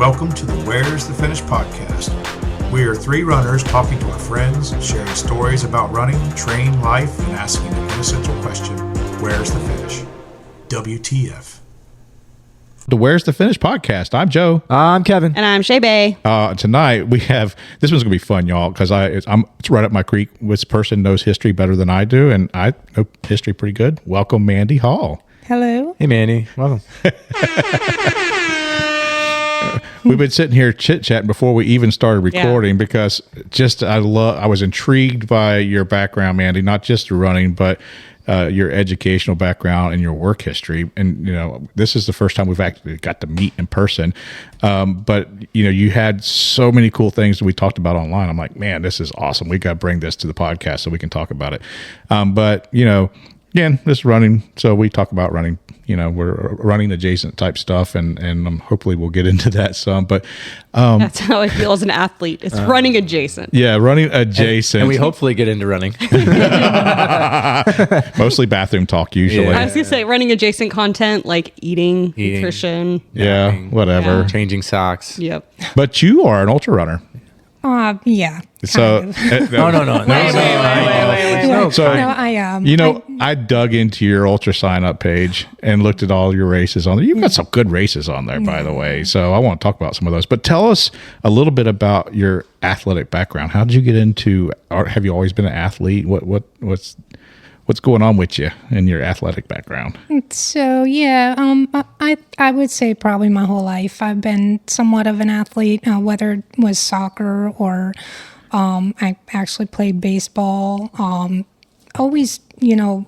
Welcome to the Where's the Finish podcast. We are three runners talking to our friends, sharing stories about running, training, life, and asking the essential question, where's the finish? WTF. The Where's the Finish podcast. I'm Joe. I'm Kevin. And I'm Shae. Tonight we have, this one's going to be fun, y'all, because it's right up my creek. This person knows history better than I do, and I know history pretty good. Welcome, Mandee Hall. Hello. Hey, Mandy. Welcome. We've been sitting here chit-chatting before we even started recording because I was intrigued by your background, Mandee, not just your running, but your educational background and your work history. And, this is the first time we've actually got to meet in person. But, you had so many cool things that we talked about online. I'm like, man, this is awesome. We got to bring this to the podcast so we can talk about it. Again, this running. So we talk about running. We're running adjacent type stuff, and hopefully we'll get into that some. But that's how I feel as an athlete. It's running adjacent. Yeah, running adjacent. And we hopefully get into running. Mostly bathroom talk usually. I was going to say running adjacent content like eating. Nutrition. Yeah, whatever. Yeah. Changing socks. Yep. But you are an ultra runner. Yeah. So No. Wait. So No, I am. I dug into your ultra sign up page and looked at all your races on there. You've got some good races on there, by the way. So I want to talk about some of those. But tell us a little bit about your athletic background. How did you get into? Or have you always been an athlete? What's going on with you in your athletic background? So I would say probably my whole life I've been somewhat of an athlete, whether it was soccer or I actually played baseball. Always,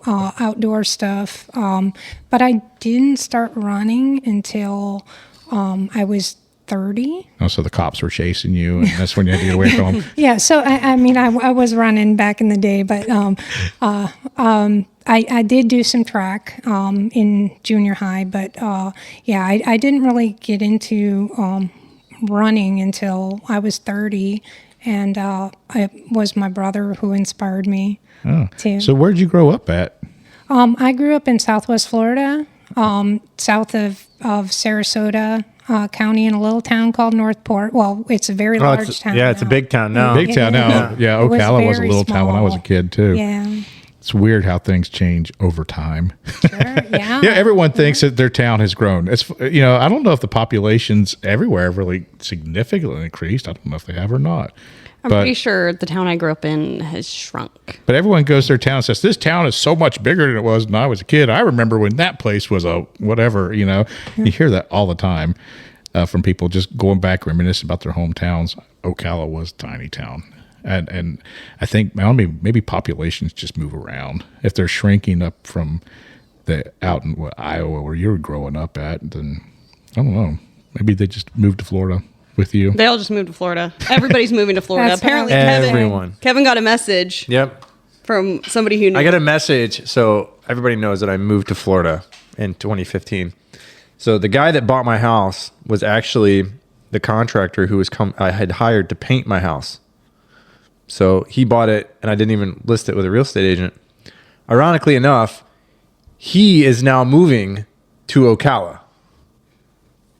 outdoor stuff. But I didn't start running until I was 30. Oh, so the cops were chasing you, and that's when you had to get away from them. Yeah, so I was running back in the day, but I did do some track in junior high, but I didn't really get into running until I was 30, and it was my brother who inspired me to. So where'd you grow up at? I grew up in Southwest Florida, south of Sarasota County, in a little town called Northport. Well, it's a very large town. Yeah, it's a big town now. Big town now. Yeah, Ocala was a little town when I was a kid too. Yeah. It's weird how things change over time. Sure, yeah. Yeah, everyone thinks that their town has grown. It's I don't know if the populations everywhere have really significantly increased. I don't know if they have or not. I'm pretty sure the town I grew up in has shrunk. But everyone goes to their town and says, this town is so much bigger than it was when I was a kid. I remember when that place was a whatever, You hear that all the time from people just going back, reminiscing about their hometowns. Ocala was a tiny town. And I think maybe populations just move around. If they're shrinking up from out in Iowa where you're growing up at, then I don't know. Maybe they just moved to Florida with you. They all just moved to Florida. Everybody's moving to Florida. Apparently, Kevin got a message. Yep. From somebody who knew. I got a message, so everybody knows that I moved to Florida in 2015. So the guy that bought my house was actually the contractor who I had hired to paint my house. So he bought it, and I didn't even list it with a real estate agent. Ironically enough, he is now moving to Ocala.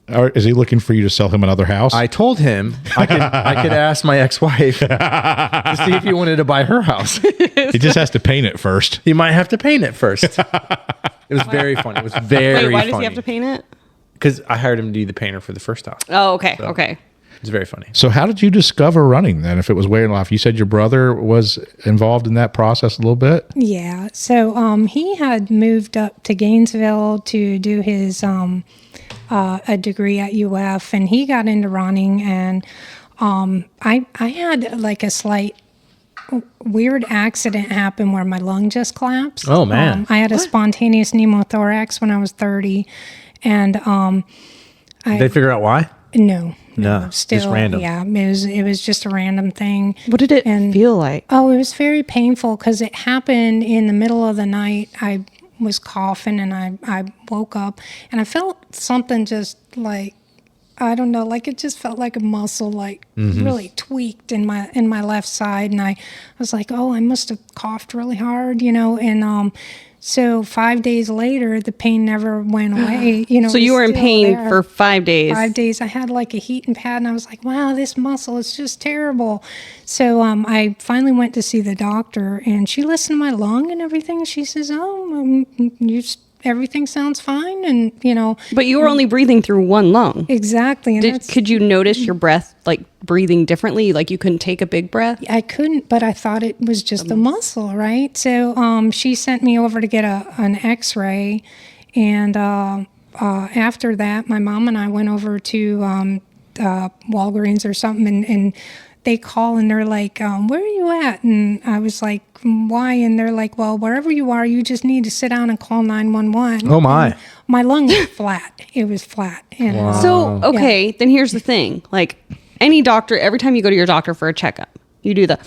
Or is he looking for you to sell him another house? I told him I could ask my ex-wife to see if he wanted to buy her house. He just has to paint it first. He might have to paint it first. It was very funny. It was very funny. Wait, why does he have to paint it? Because I hired him to be the painter for the first house. Oh, okay, okay. It's very funny. So how did you discover running then, if it was way in life? You said your brother was involved in that process a little bit? Yeah. So he had moved up to Gainesville to do his a degree at UF, and he got into running, and I had like a slight weird accident happen where my lung just collapsed. Oh, man. I had a spontaneous pneumothorax when I was 30, and Did they figure out why? No, still just random. Yeah, it was just a random thing. What did it feel like? Oh, it was very painful because it happened in the middle of the night. I was coughing, and I woke up, and I felt something just like, I don't know, like it just felt like a muscle really tweaked in my left side, and I was like, oh, I must have coughed really hard, and So 5 days later, the pain never went away. So you were in pain for 5 days. 5 days. I had like a heating pad, and I was like, wow, this muscle is just terrible. So I finally went to see the doctor, and she listened to my lung and everything. She says, everything sounds fine, and But you were only breathing through one lung. exactly. And Could you notice your breath, like breathing differently? Like you couldn't take a big breath? I couldn't, but I thought it was just a muscle, right? So she sent me over to get an X-ray, and after that, my mom and I went over to Walgreens or something, and they call and they're like, where are you at? And I was like, why? And they're like, well, wherever you are, you just need to sit down and call 911. Oh, my. And my lung was flat. It was flat. And, So, okay, then here's the thing. Like any doctor, every time you go to your doctor for a checkup, you do the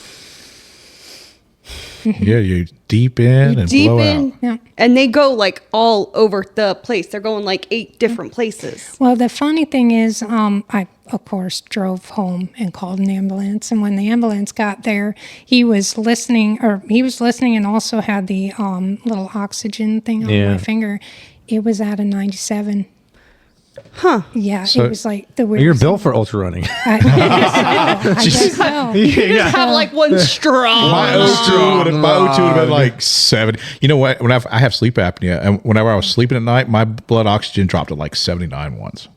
Yeah, you deep in and deep blow in, out. Yeah. and they go like all over the place. They're going like 8 different places. Well, the funny thing is, I, of course, drove home and called an ambulance. And when the ambulance got there, he was listening and also had the little oxygen thing on my finger. It was at a 97. Huh. Yeah, So- it was like the weirdest. You're built for ultra running. I guess so. You just have like one strong. My O2 would have been like 7. You know what? I have sleep apnea, and whenever I was sleeping at night, my blood oxygen dropped to like 79 once.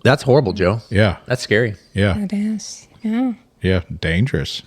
That's horrible, Joe. Yeah. That's scary. Yeah. It is. Yeah. Yeah. Dangerous.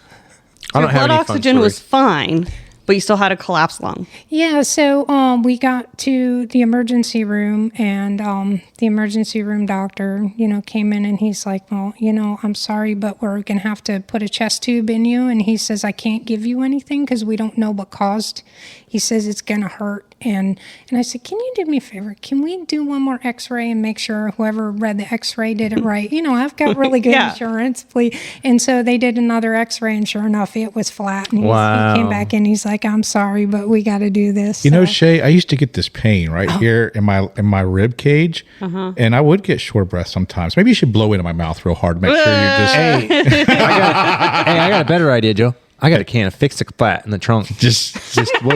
I Your don't have blood any fun oxygen was stories. fine, but you still had a collapsed lung. Yeah, so we got to the emergency room, and the emergency room doctor, came in, and he's like, well, I'm sorry, but we're going to have to put a chest tube in you. And he says, I can't give you anything because we don't know what caused. He says it's going to hurt. And I said, can you do me a favor? Can we do one more x-ray and make sure whoever read the x-ray did it right? I've got really good Yeah. insurance, please. And so they did another x-ray, and sure enough, it was flat. And Wow. he came back and he's like, I'm sorry, but we got to do this. You know, So- Shae, I used to get this pain right here in my rib cage, and I would get short breath sometimes. Maybe you should blow into my mouth real hard to make sure you're just I got a better idea, Joe. I got a can of Fix It Flat in the trunk. just blow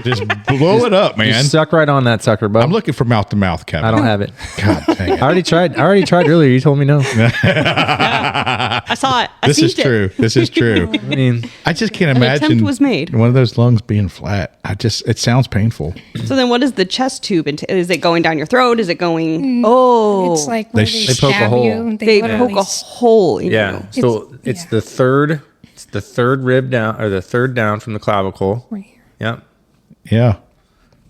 it up, man. Just suck right on that sucker, bud. I'm looking for mouth to mouth, Kevin. I don't have it. God dang it. I already tried earlier. You told me no. I saw it. This is true. This is true. I mean, I just can't An imagine attempt was made. one of those lungs being flat. It sounds painful. So then what is the chest tube? Is it going down your throat? Is it going... Oh. It's like where They they, poke a stab hole. you. they literally poke a hole in yeah. you. So it's the third. It's the third rib down, or the third down from the clavicle. right here. Yep. Yeah.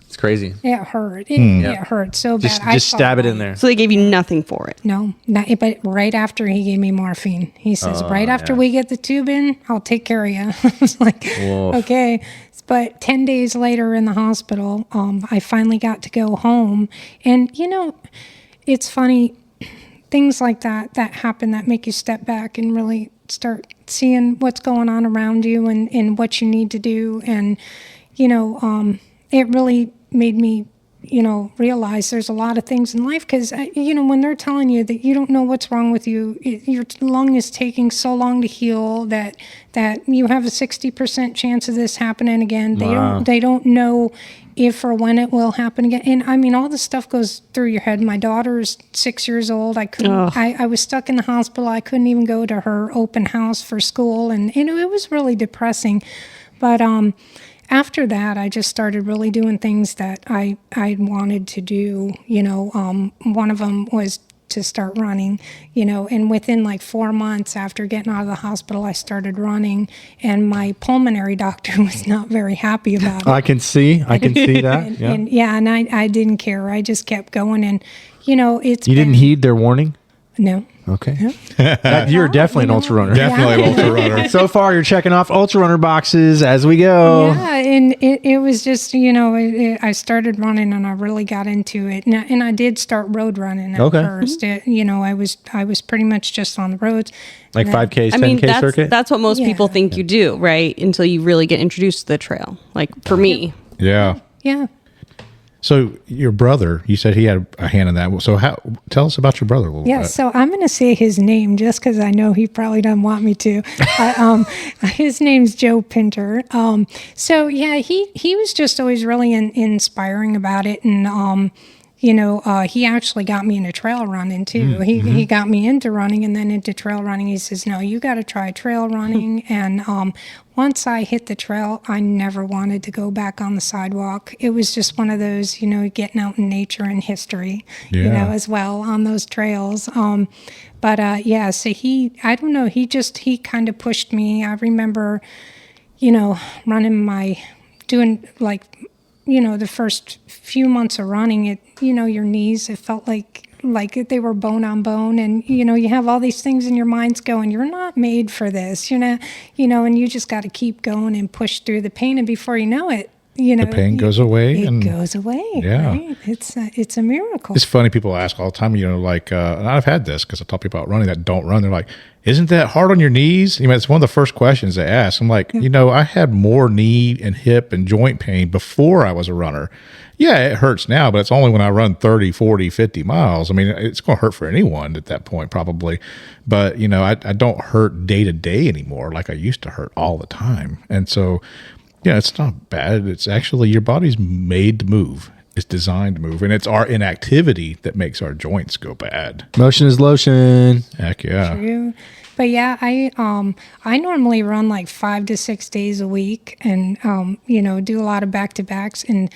It's crazy. It hurt. It hurt so bad. Just I stab thought, it in there. So they gave you nothing for it. No, but right after he gave me morphine, he says, right after we get the tube in, I'll take care of you. I was like, Woof. okay. But 10 days later in the hospital, I finally got to go home. And, it's funny, things like that happen that make you step back and really start seeing what's going on around you and what you need to do. And, it really made me, realize there's a lot of things in life because, when they're telling you that you don't know what's wrong with you, your lung is taking so long to heal that you have a 60% chance of this happening again. They don't know if or when it will happen again. And I mean, all this stuff goes through your head. My daughter's 6 years old. I was stuck in the hospital. I couldn't even go to her open house for school. And, it was really depressing. But, after that, I just started really doing things that I wanted to do. One of them was to start running, and within like 4 months after getting out of the hospital, I started running, and my pulmonary doctor was not very happy about it. I can see that. Yeah. And I didn't care. I just kept going, and it's You didn't heed their warning? No. Okay. You're definitely an ultra runner. Definitely an ultra runner. So far, you're checking off ultra runner boxes as we go. Yeah, and it was just, I started running and I really got into it. And I did start road running at first. I was pretty much just on the roads. Like And 5Ks, I mean, 10K circuit? that's what most people Yeah. think you do, right? Until you really get introduced to the trail. Like for me. Yeah. Yeah. So your brother, you said he had a hand in that. So tell us about your brother a little Yeah, bit. so I'm going to say his name just because I know he probably doesn't want me to. His name's Joe Pinter. So yeah, he was just always really inspiring about it, and he actually got me into trail running too. He got me into running and then into trail running. He says, "No, you got to try trail running." And once I hit the trail, I never wanted to go back on the sidewalk. It was just one of those, getting out in nature and history, as well on those trails. So I don't know, he kind of pushed me. I remember, doing the first few months of running, your knees, it felt like they were bone on bone, and you have all these things in your minds going, you're not made for this, and you just got to keep going and push through the pain, and before you know it, the pain goes away. It goes away. Yeah. Right? It's a miracle. It's funny, people ask all the time, and I've had this because I talk to people about running that don't run. They're like, isn't that hard on your knees? It's one of the first questions they ask. I'm like, I had more knee and hip and joint pain before I was a runner. Yeah, it hurts now, but it's only when I run 30, 40, 50 miles. It's going to hurt for anyone at that point probably. But, I don't hurt day to day anymore like I used to hurt all the time. And so, yeah, it's not bad. It's actually your body's made to move. It's designed to move. And it's our inactivity that makes our joints go bad. Motion is lotion. Heck yeah. True. But yeah, I normally run like 5 to 6 days a week, and do a lot of back-to-backs, and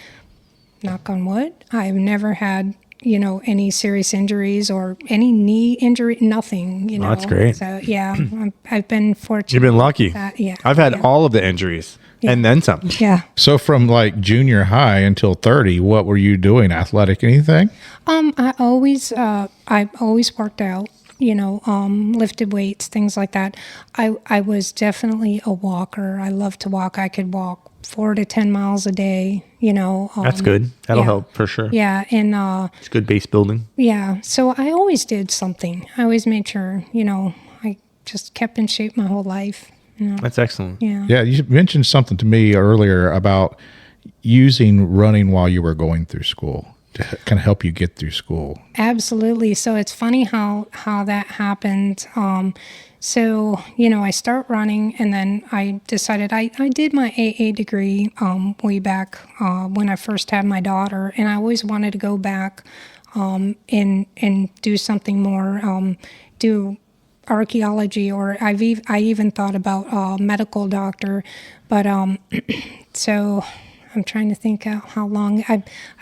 knock on wood, I've never had any serious injuries or any knee injury, nothing. Oh, that's great. So yeah, I've been fortunate. You've been lucky. Yeah, I've had all of the injuries and then some. Yeah. So from like junior high until 30, what were you doing? Athletic, anything? I always worked out. Lifted weights, things like that. I was definitely a walker. I love to walk. I could walk 4 to 10 miles a day, That's good. That'll help for sure. Yeah. And, it's good base building. yeah. So I always did something. I always made sure, I just kept in shape my whole life. That's excellent. Yeah. Yeah, you mentioned something to me earlier about using running while you were going through school to kind of help you get through school. Absolutely. So it's funny how that happened. So, I start running, and then I decided I did my AA degree way back when I first had my daughter, and I always wanted to go back and do something more, do archaeology, or I even thought about medical doctor, but so I'm trying to think how long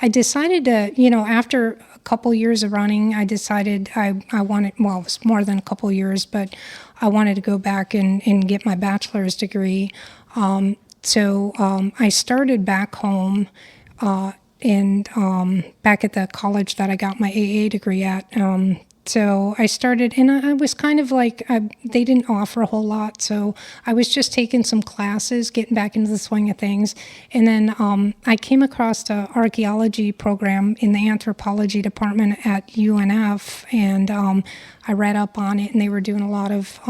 I decided to, after a couple years of running, I decided I wanted, well, it was more than a couple years, but I wanted to go back and get my bachelor's degree. So I started back home and back at the college that I got my AA degree at. So I started, and I was kind of like, they didn't offer a whole lot, so I was just taking some classes, getting back into the swing of things. And then I came across the archaeology program in the anthropology department at UNF, and I read up on it, and they were doing a lot of,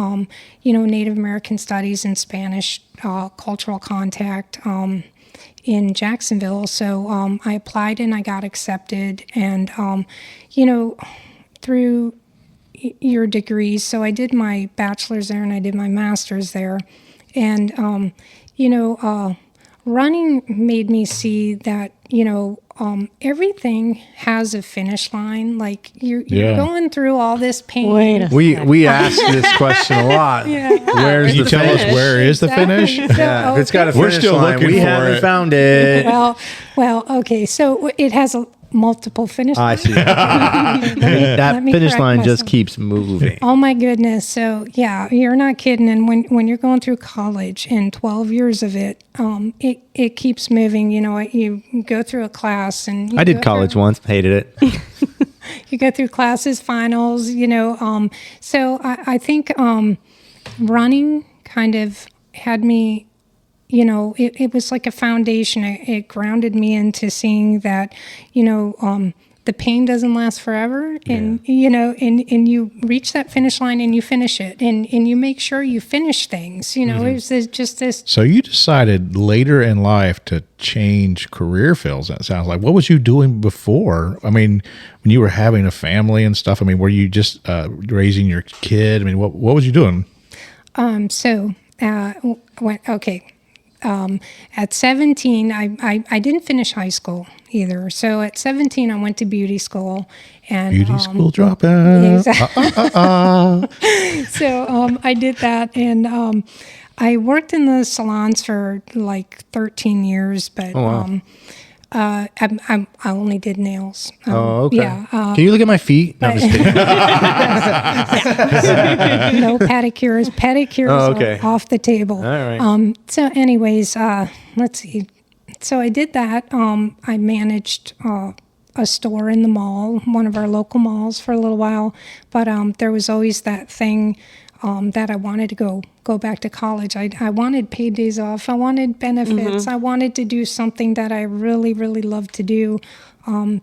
Native American studies and Spanish cultural contact in Jacksonville. So I applied and I got accepted, and, through your degrees. So I did my bachelor's there and I did my master's there. And, running made me see that, everything has a finish line. Like you're going through all this pain. Wait a We ask this question a lot. Where's Can you the tell finish? us where is the finish? So, Yeah, if it's got a We're finish still line, looking we for haven't it. found it. well, okay. So it has a multiple finish I lines. see. That Let me finish correct line just myself. keeps moving. Oh my goodness. So yeah, you're not kidding. And when you're going through college and 12 years of it, it keeps moving. You go through a class, and you I did go college through- once, hated it. You go through classes, finals, so I think running kind of had me, it was like a foundation. It grounded me into seeing that, the pain doesn't last forever, and and you reach that finish line and you finish it, and you make sure you finish things. It was just this. So you decided later in life to change career fields. That sounds like. What was you doing before? I mean, when you were having a family and stuff. I mean, were you just raising your kid? I mean, what was you doing? At 17, I didn't finish high school either. So at 17, I went to beauty school. And Beauty school dropout. Exactly. So I did that, and I worked in the salons for like 13 years, but I only did nails. Okay. Yeah. Can you look at my feet? No, I'm just kidding. No pedicures. Pedicures okay. are off the table. All right. So anyways, let's see. So I did that. I managed a store in the mall, one of our local malls, for a little while. But there was always that thing that I wanted to go back to college. I wanted paid days off. I wanted benefits. I wanted to do something that I really, really loved to do.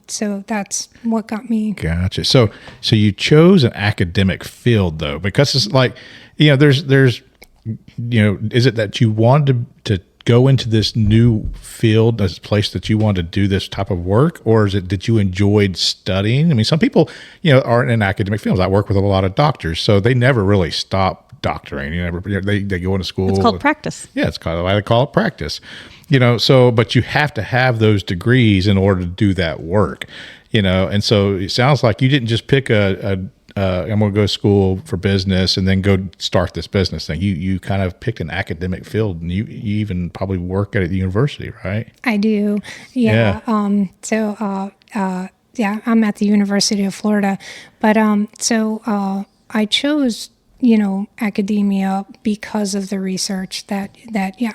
So that's what got me. Gotcha. So you chose an academic field though, because it's like, there's, is it that you wanted to go into this new field, this place that you want to do this type of work, or is it that you enjoyed studying? I mean, some people, aren't in academic fields. I work with a lot of doctors, so they never really stop doctoring. They go into school. It's called practice. Yeah, it's kind of why they call it practice. But you have to have those degrees in order to do that work. And so it sounds like you didn't just pick I'm going to go to school for business and then go start this business thing. You kind of picked an academic field, and you even probably work at the university, right? I do. Yeah. I'm at the University of Florida, but I chose academia because of the research that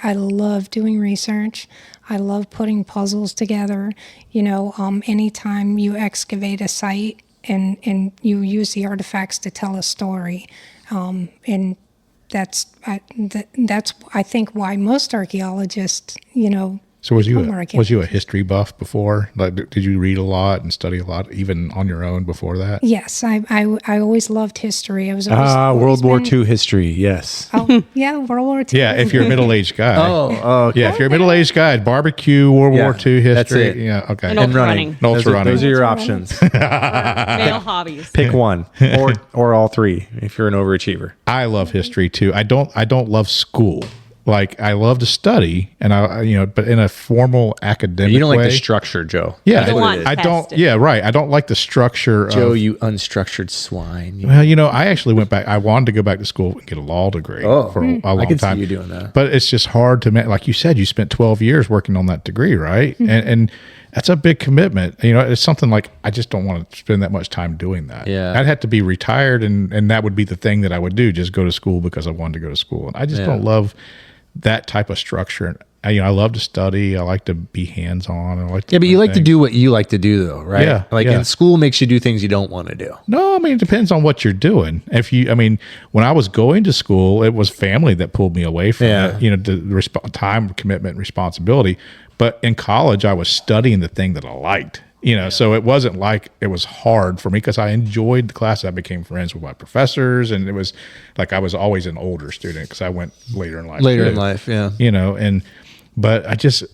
I love doing research. I love putting puzzles together. Anytime you excavate a site and you use the artifacts to tell a story, and that's I think why most archaeologists, So was you become was you a history buff before? Like, did you read a lot and study a lot, even on your own before that? Yes, I always loved history. I was always World War been- II history. Yes. Oh, yeah, World War II. Yeah, if you're a middle-aged guy. Okay. Yeah, if you're a middle-aged guy, barbecue, World Yeah, War II history. that's it. Yeah, okay. And ultra running. No, ultra running. Those are your options. Male hobbies. Pick one, or all three if you're an overachiever. I love history too. I don't love school. Like, I love to study, and but in a formal academic You don't like way. the structure, Joe. Yeah, You don't want I don't. tested. Yeah, right. I don't like the structure. Joe, of, you unstructured swine. Well, I actually went back. I wanted to go back to school and get a law degree for a long I can time. see you doing that. But it's just hard to, like you said, you spent 12 years working on that degree, right? And that's a big commitment. It's something like, I just don't want to spend that much time doing that. Yeah. I'd have to be retired, and that would be the thing that I would do, just go to school because I wanted to go to school. And I just don't love that type of structure. I love to study. I like to be hands-on. I like to Yeah, but you do like to things. do what you like to do, though, right? Yeah, Like, yeah. in school makes you do things you don't want to do. No, I mean, it depends on what you're doing. When I was going to school, it was family that pulled me away from it, the time commitment, responsibility. But in college, I was studying the thing that I liked, so it wasn't like it was hard for me because I enjoyed the class. I became friends with my professors, and it was like I was always an older student because I went later in life. Yeah. But I just,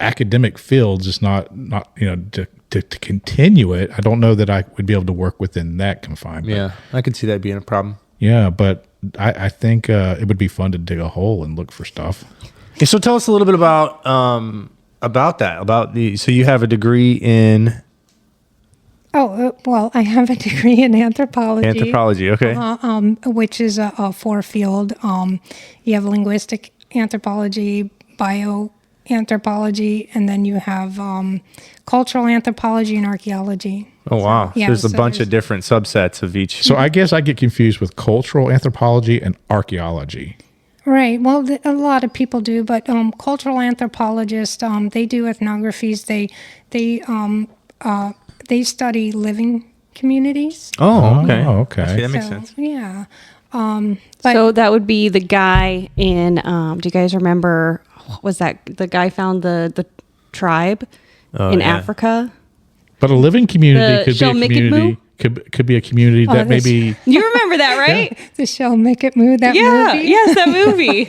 academic fields is not to continue it. I don't know that I would be able to work within that confinement. Yeah, I could see that being a problem. Yeah, but I think it would be fun to dig a hole and look for stuff. Okay, so tell us a little bit about that. So you have a degree in well, I have a degree in anthropology. anthropology. Okay. Which is a four-field. You have linguistic anthropology, bioanthropology, and then you have cultural anthropology and archaeology. Oh, wow. Yeah, There's a so bunch there's- of different subsets of each. So I guess I get confused with cultural anthropology and archaeology. Right. Well, a lot of people do, but cultural anthropologists, they do ethnographies. They study living communities. Oh, okay. Oh, okay. See, that makes So, sense. Yeah. But So that would be the guy in, do you guys remember, what was that? The guy found the tribe in yeah. Africa. But a living community The could be Shell a Make It community. Moo? Could be a community that this- maybe. You remember that, right? The show Make It Move, that Yeah, movie? yes, that movie.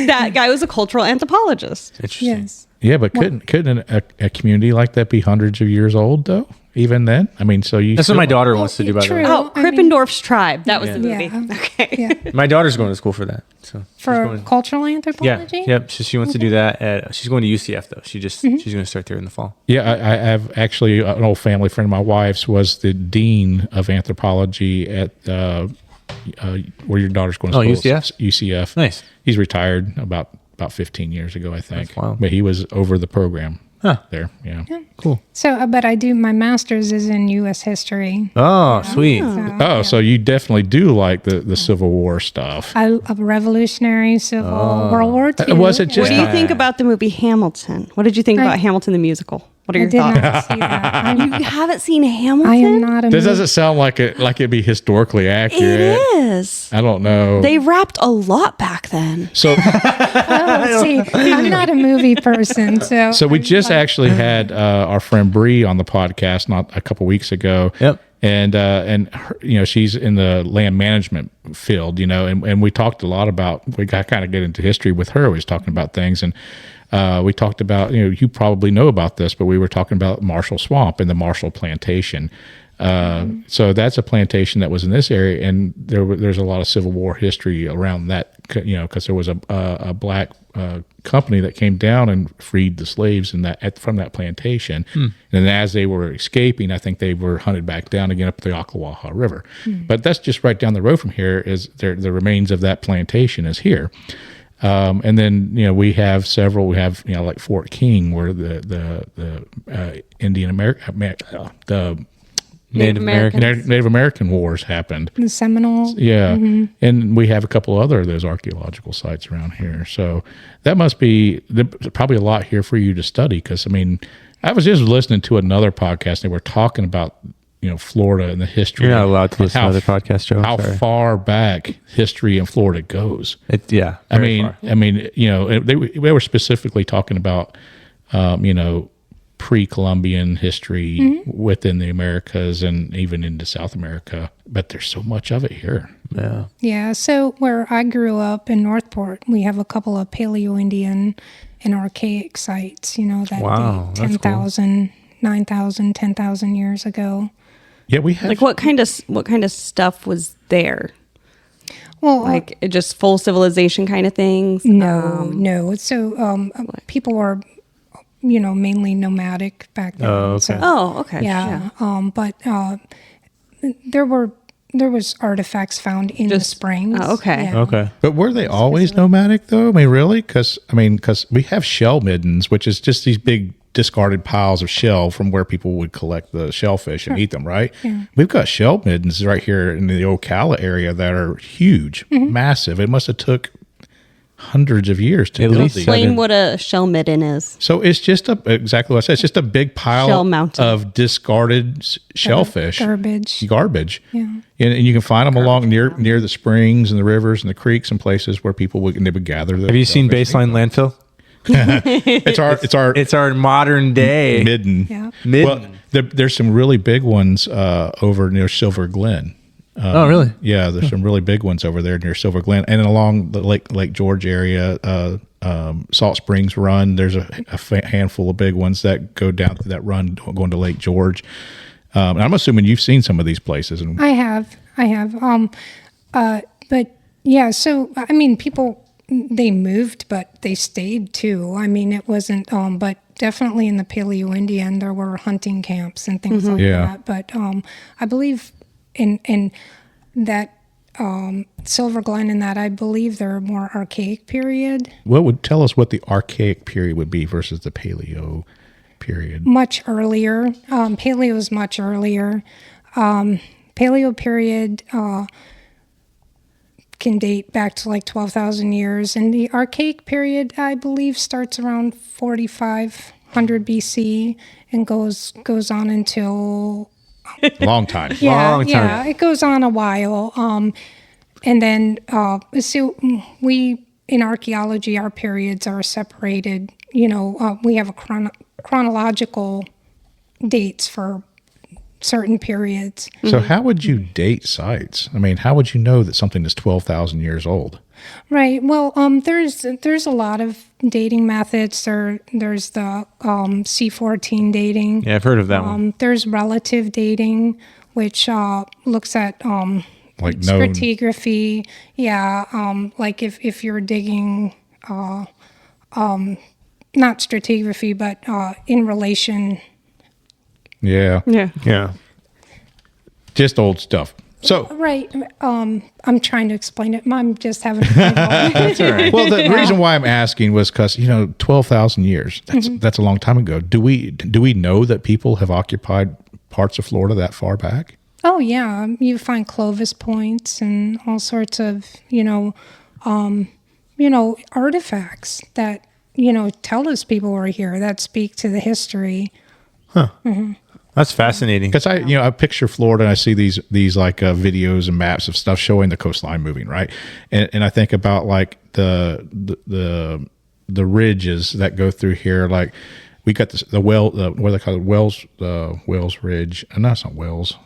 That guy was a cultural anthropologist. Interesting. Yes. Yeah, but couldn't a community like that be hundreds of years old though? Even then, I mean, so you. That's what my daughter wants to do. By the way, true. Oh, I mean- Krippendorf's Tribe. That was the movie. Yeah. Okay. Yeah. my daughter's going to school for that. So she's For going, cultural yeah, anthropology? yep. So she wants to do that. She's going to UCF though. She's going to start there in the fall. Yeah, I have actually an old family friend of my wife's was the dean of anthropology at where your daughter's going to Oh, school. UCF? UCF. Nice. He's retired about 15 years ago, I think. That's wild. But he was over the program Huh. there. Yeah. Cool. So, but I do, my master's is in U.S. history. Oh, sweet. Oh, so you definitely do like the Civil War stuff. I love Revolutionary, Civil, World War II. Was it What just do you think about the movie Hamilton? What did you think about Hamilton the musical? What are I your did thoughts? not see that. You haven't seen Hamilton? I am not a This movie- doesn't sound like it'd be historically accurate. It is. I don't know. They rapped a lot back then. So Oh, see, I'm not a movie person, so. So we just actually had our friend Bree on the podcast not a couple weeks ago. Yep. And her, she's in the land management field, and we talked a lot about, we got kind of get into history with her. We was talking about things, and we talked about, you probably know about this, but we were talking about Marshall Swamp and the Marshall Plantation. So that's a plantation that was in this area, and there's a lot of Civil War history around that, because there was a black company that came down and freed the slaves from that plantation. And as they were escaping, I think they were hunted back down again up the Ocklawaha River. But that's just right down the road from here. Is the remains of that plantation is here. And then we have several. We have like Fort King, where the Indian the Native American. Native American wars happened. The Seminoles. Yeah. And we have a couple other of those archaeological sites around here. So that must be probably a lot here for you to study. Because, I was just listening to another podcast. And they were talking about, Florida and the history. You're not allowed to listen to how- other podcasts, Joe. How Sorry. far back history in Florida goes. Yeah. I very mean, far. they were specifically talking about, pre-Columbian history within the Americas and even into South America. But there's so much of it here. Yeah. Yeah, so where I grew up in Northport, we have a couple of Paleo-Indian and archaic sites, that Wow, date that's cool. 10,000, 9,000, 10,000 years ago. Yeah, we have. Like what kind of stuff was there? Well, Like it just full civilization kind of things? no. So people were, mainly nomadic back then. Oh, okay. So, Oh, okay. yeah. But there was artifacts found in the Just- springs. oh, okay. Yeah. Okay. But were they always nomadic though? Really? Because we have shell middens, which is just these big discarded piles of shell from where people would collect the shellfish and eat them, right? Yeah. We've got shell middens right here in the Ocala area that are huge, massive. It must have took hundreds of years to At build least these. Explain what a shell midden is. So it's just exactly what I said. It's just a big Shell pile mountain. of discarded shellfish, Garbage. Yeah. and you can find them along near the springs and the rivers and the creeks and places where people would gather. Have you seen Baseline Landfill? It's our modern day midden. Yeah. Well, there's some really big ones over near Silver Glen. Oh, really? Yeah, there's some really big ones over there near Silver Glen, and along the Lake George area, Salt Springs Run. There's a handful of big ones that go down that run going to Lake George. And I'm assuming you've seen some of these places. And I have. But yeah, so, people, they moved, but they stayed too. It wasn't, but definitely in the Paleo-Indian, there were hunting camps and things like Yeah. that. But I believe in that Silver Glen and that, I believe they're a more archaic period. what would tell us what the archaic period would be versus the Paleo period? Much earlier. Paleo is much earlier. Paleo period can date back to like 12,000 years. And the archaic period, I believe, starts around 4,500 BC and goes on until... Long time. Long time. Yeah, it goes on a while. And then, so we, in archaeology, our periods are separated. We have a chronological dates for certain periods. So how would you date sites? I mean, how would you know that something is 12,000 years old? Right. Well, there's a lot of dating methods. There's the C14 dating. Yeah, I've heard of that one. There's relative dating, which looks at Like known. stratigraphy. Yeah. Like if you're digging, not stratigraphy, but in relation. Yeah. Yeah. Yeah. Just old stuff. So, Right. I'm trying to explain it. I'm just having a hard time. That's all right. well, the reason why I'm asking was because 12,000 years. That's a long time ago. Do we know that people have occupied parts of Florida that far back? Oh yeah, you find Clovis points and all sorts of artifacts that tell us people were here, that speak to the history. That's fascinating. Because I picture Florida and I see these like videos and maps of stuff showing the coastline moving, right? And I think about like the ridges that go through here. Like we got what do they call it? Wells Ridge. No, it's not Wells.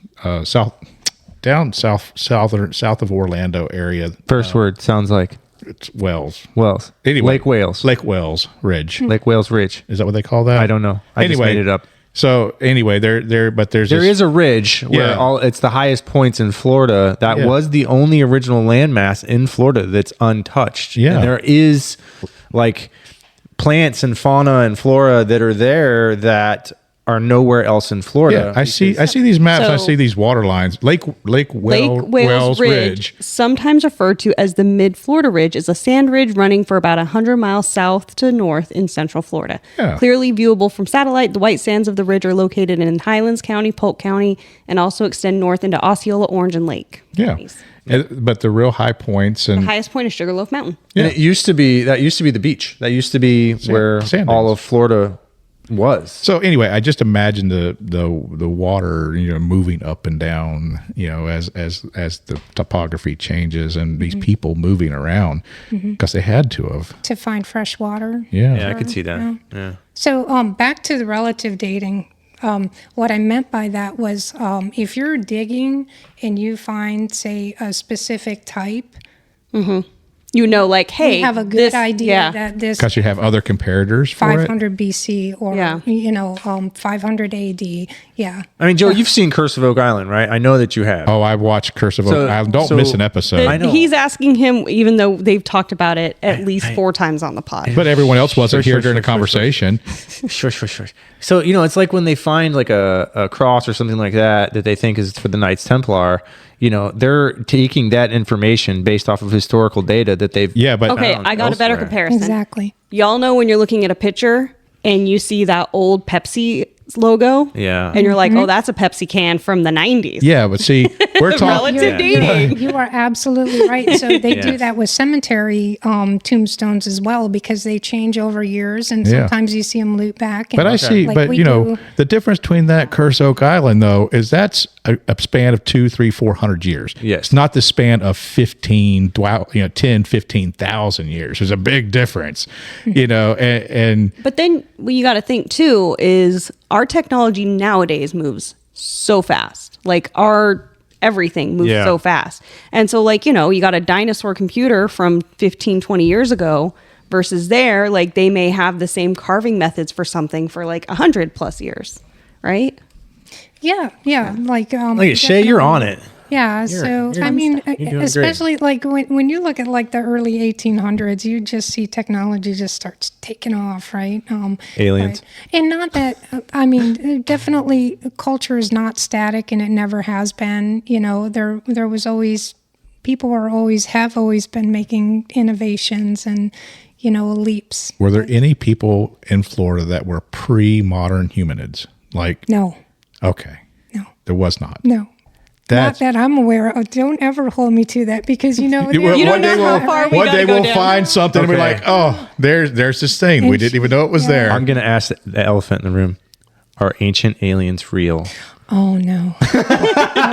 South of Orlando area. First word sounds like It's Wells. Wells. Anyway, Lake Wales. Lake Wells Ridge. Lake Wales Ridge. Is that what they call that? I don't know. I just made it up. So anyway, but there's There is a ridge where Yeah. it's the highest points in Florida. That Yeah. was the only original landmass in Florida that's untouched. Yeah. And there is like plants and fauna and flora that are there that are nowhere else in Florida. Yeah, I see these maps. I So- see these water lines. Lake Wales Wells Ridge, sometimes referred to as the Mid-Florida Ridge, is a sand ridge running for about 100 miles south to north in central Florida. Yeah. Clearly viewable from satellite, the white sands of the ridge are located in Highlands County, Polk County, and also extend north into Osceola, Orange, and Lake Yeah, counties. but the real high points and The highest point is Sugarloaf Mountain. And it used to be the beach. That used to be where sand all dunes. of Florida was. so anyway, I just imagine the water moving up and down as the topography changes and these people moving around because they had to have. To find fresh water. Yeah, I could see that. Yeah. So back to the relative dating. What I meant by that was if you're digging and you find, say, a specific type, Like, hey, you have a good this- idea yeah. that this Because you have other comparators for it. 500 BC or Yeah. 500 AD. Yeah. I mean, Joe, you've seen Curse of Oak Island, right? I know that you have. Oh, I've watched Curse of Oak So- Island. Don't so- miss an episode. I know. He's asking him, even though they've talked about it at least 4 times on the pod. But everyone else wasn't Sure, here sure, during the sure, sure, conversation. Sure. So, it's like when they find like a cross or something like that they think is for the Knights Templar, they're taking that information based off of historical data that they've Yeah, but Okay, found I got a better elsewhere. comparison. Exactly. Y'all know when you're looking at a picture and you see that old Pepsi logo? Yeah. And you're like, oh, that's a Pepsi can from the 90s. yeah, but see, we're talking. Relative dating. You are absolutely right. So they do Yes. that with cemetery tombstones as well because they change over years and Yeah. sometimes you see them loop back. And But I see, like but we you know, do- the difference between that Curse Oak Island though is that's a span of 200, 300, 400 years. Yes. It's not the span of 10, 15,000 years. There's a big difference, and But then what you got to think too is our technology nowadays moves so fast. Like our everything moves Yeah. so fast. And so like, you got a dinosaur computer from 15, 20 years ago versus there, like they may have the same carving methods for something for like 100 plus years, right? Yeah. Like, Look at Shae, you're on it. Yeah. So, you're I mean, you're doing especially like when you look at like the early 1800s, you just see technology just starts taking off, right? Aliens. but- and not that, I mean, definitely culture is not static and it never has been. There was always, people have always been making innovations and, leaps. were there any people in Florida that were pre-modern humanids? Like, No, okay, there was not. no. That's Not that I'm aware of. Don't ever hold me to that because You there- will- You one don't day know how we'll, far we one gotta day go we'll down. find something and we're Okay. like, oh, there's this thing we didn't even know it was there. I'm going to ask the elephant in the room. Are ancient aliens real? Oh no.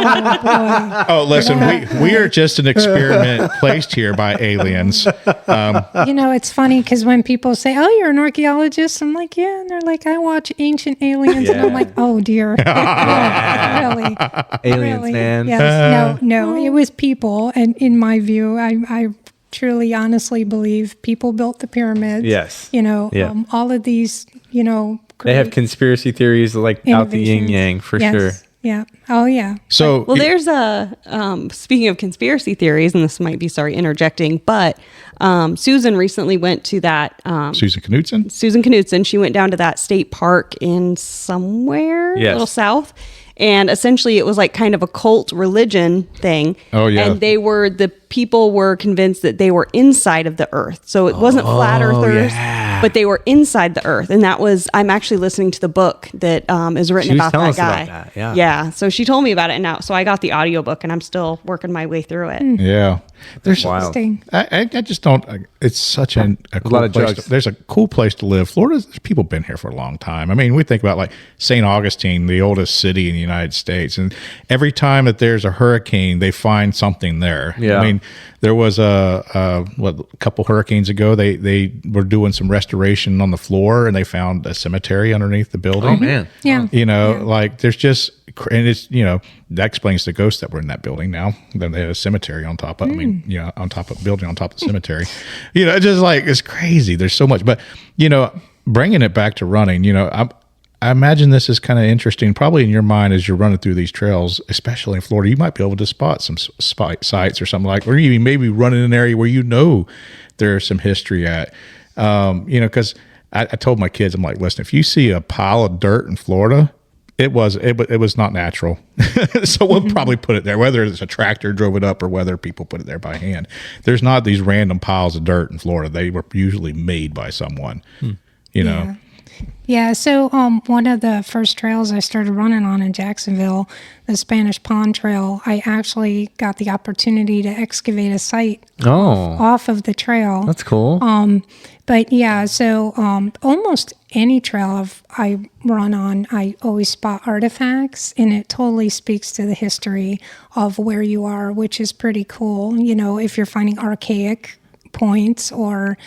Oh, listen, we are just an experiment placed here by aliens. It's funny because when people say, "Oh, you're an archaeologist," I'm like, "Yeah," and they're like, "I watch Ancient Aliens," and I'm like, "Oh dear, really, Aliens, really? man. Yes, no, it was people, and in my view, I truly, honestly believe people built the pyramids. Yes. Yeah. All of these, They have conspiracy theories like out the yin yang for sure. Yeah. Oh, yeah. So, Well, there's a speaking of conspiracy theories, and this might be interjecting, but Susan recently went to that. Susan Knudsen? Susan Knudsen, she went down to that state park in somewhere a little south. And essentially it was like kind of a cult religion thing. Oh, yeah. And the people were convinced that they were inside of the earth. So it wasn't flat earthers, but they were inside the earth. And I'm actually listening to the book that is written about that guy. About that, yeah. So she told me about it now. So I got the audiobook and I'm still working my way through it. Yeah. There's wild. I just don't. It's such a cool lot of place. drugs. There's a cool place to live. Florida. There's people been here for a long time. I mean, we think about like St. Augustine, the oldest city in the United States, and every time that there's a hurricane, they find something there. Yeah. I mean, there was a couple hurricanes ago. They were doing some restoration on the floor, and they found a cemetery underneath the building. Oh man. Yeah. Like there's just. And it's, that explains the ghosts that were in that building now. Then they had a cemetery on top of, on top of building on top of the cemetery. It's just like, it's crazy. There's so much. But, bringing it back to running, I imagine this is kind of interesting. Probably in your mind as you're running through these trails, especially in Florida, you might be able to spot some sites or something like, or you maybe run in an area where there's some history at, because I told my kids, I'm like, listen, if you see a pile of dirt in Florida, it was not natural. So we'll probably put it there, whether it's a tractor drove it up or whether people put it there by hand. There's not these random piles of dirt in Florida. They were usually made by someone, Yeah. Yeah, so one of the first trails I started running on in Jacksonville, the Spanish Pond Trail, I actually got the opportunity to excavate a site off of the trail. That's cool. But yeah, so almost any trail I run on, I always spot artifacts, and it totally speaks to the history of where you are, which is pretty cool. If you're finding archaic points or,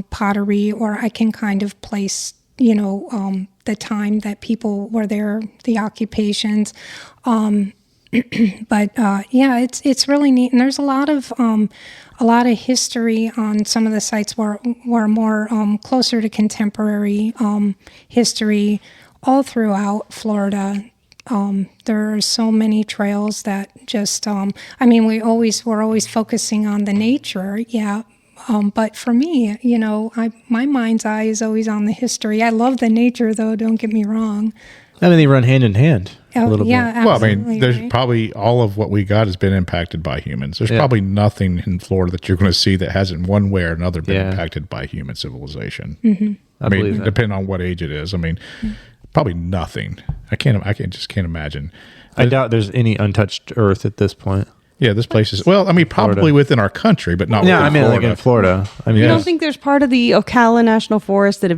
pottery, or I can kind of place, the time that people were there, the occupations. But it's really neat, and there's a lot of history on some of the sites where more closer to contemporary history all throughout Florida. There are so many trails that just we're always focusing on the nature, but for me, my mind's eye is always on the history. I love the nature, though, don't get me wrong. They run hand in hand a little bit. Absolutely, there's probably all of what we got has been impacted by humans. There's probably nothing in Florida that you're going to see that hasn't one way or another been impacted by human civilization. Mm-hmm. I believe that. Depending on what age it is. Probably nothing. I just can't imagine. I doubt there's any untouched earth at this point. Yeah, this place is probably Florida. within our country, but not. Yeah, within Florida. like in Florida. You don't think there's part of the Ocala National Forest that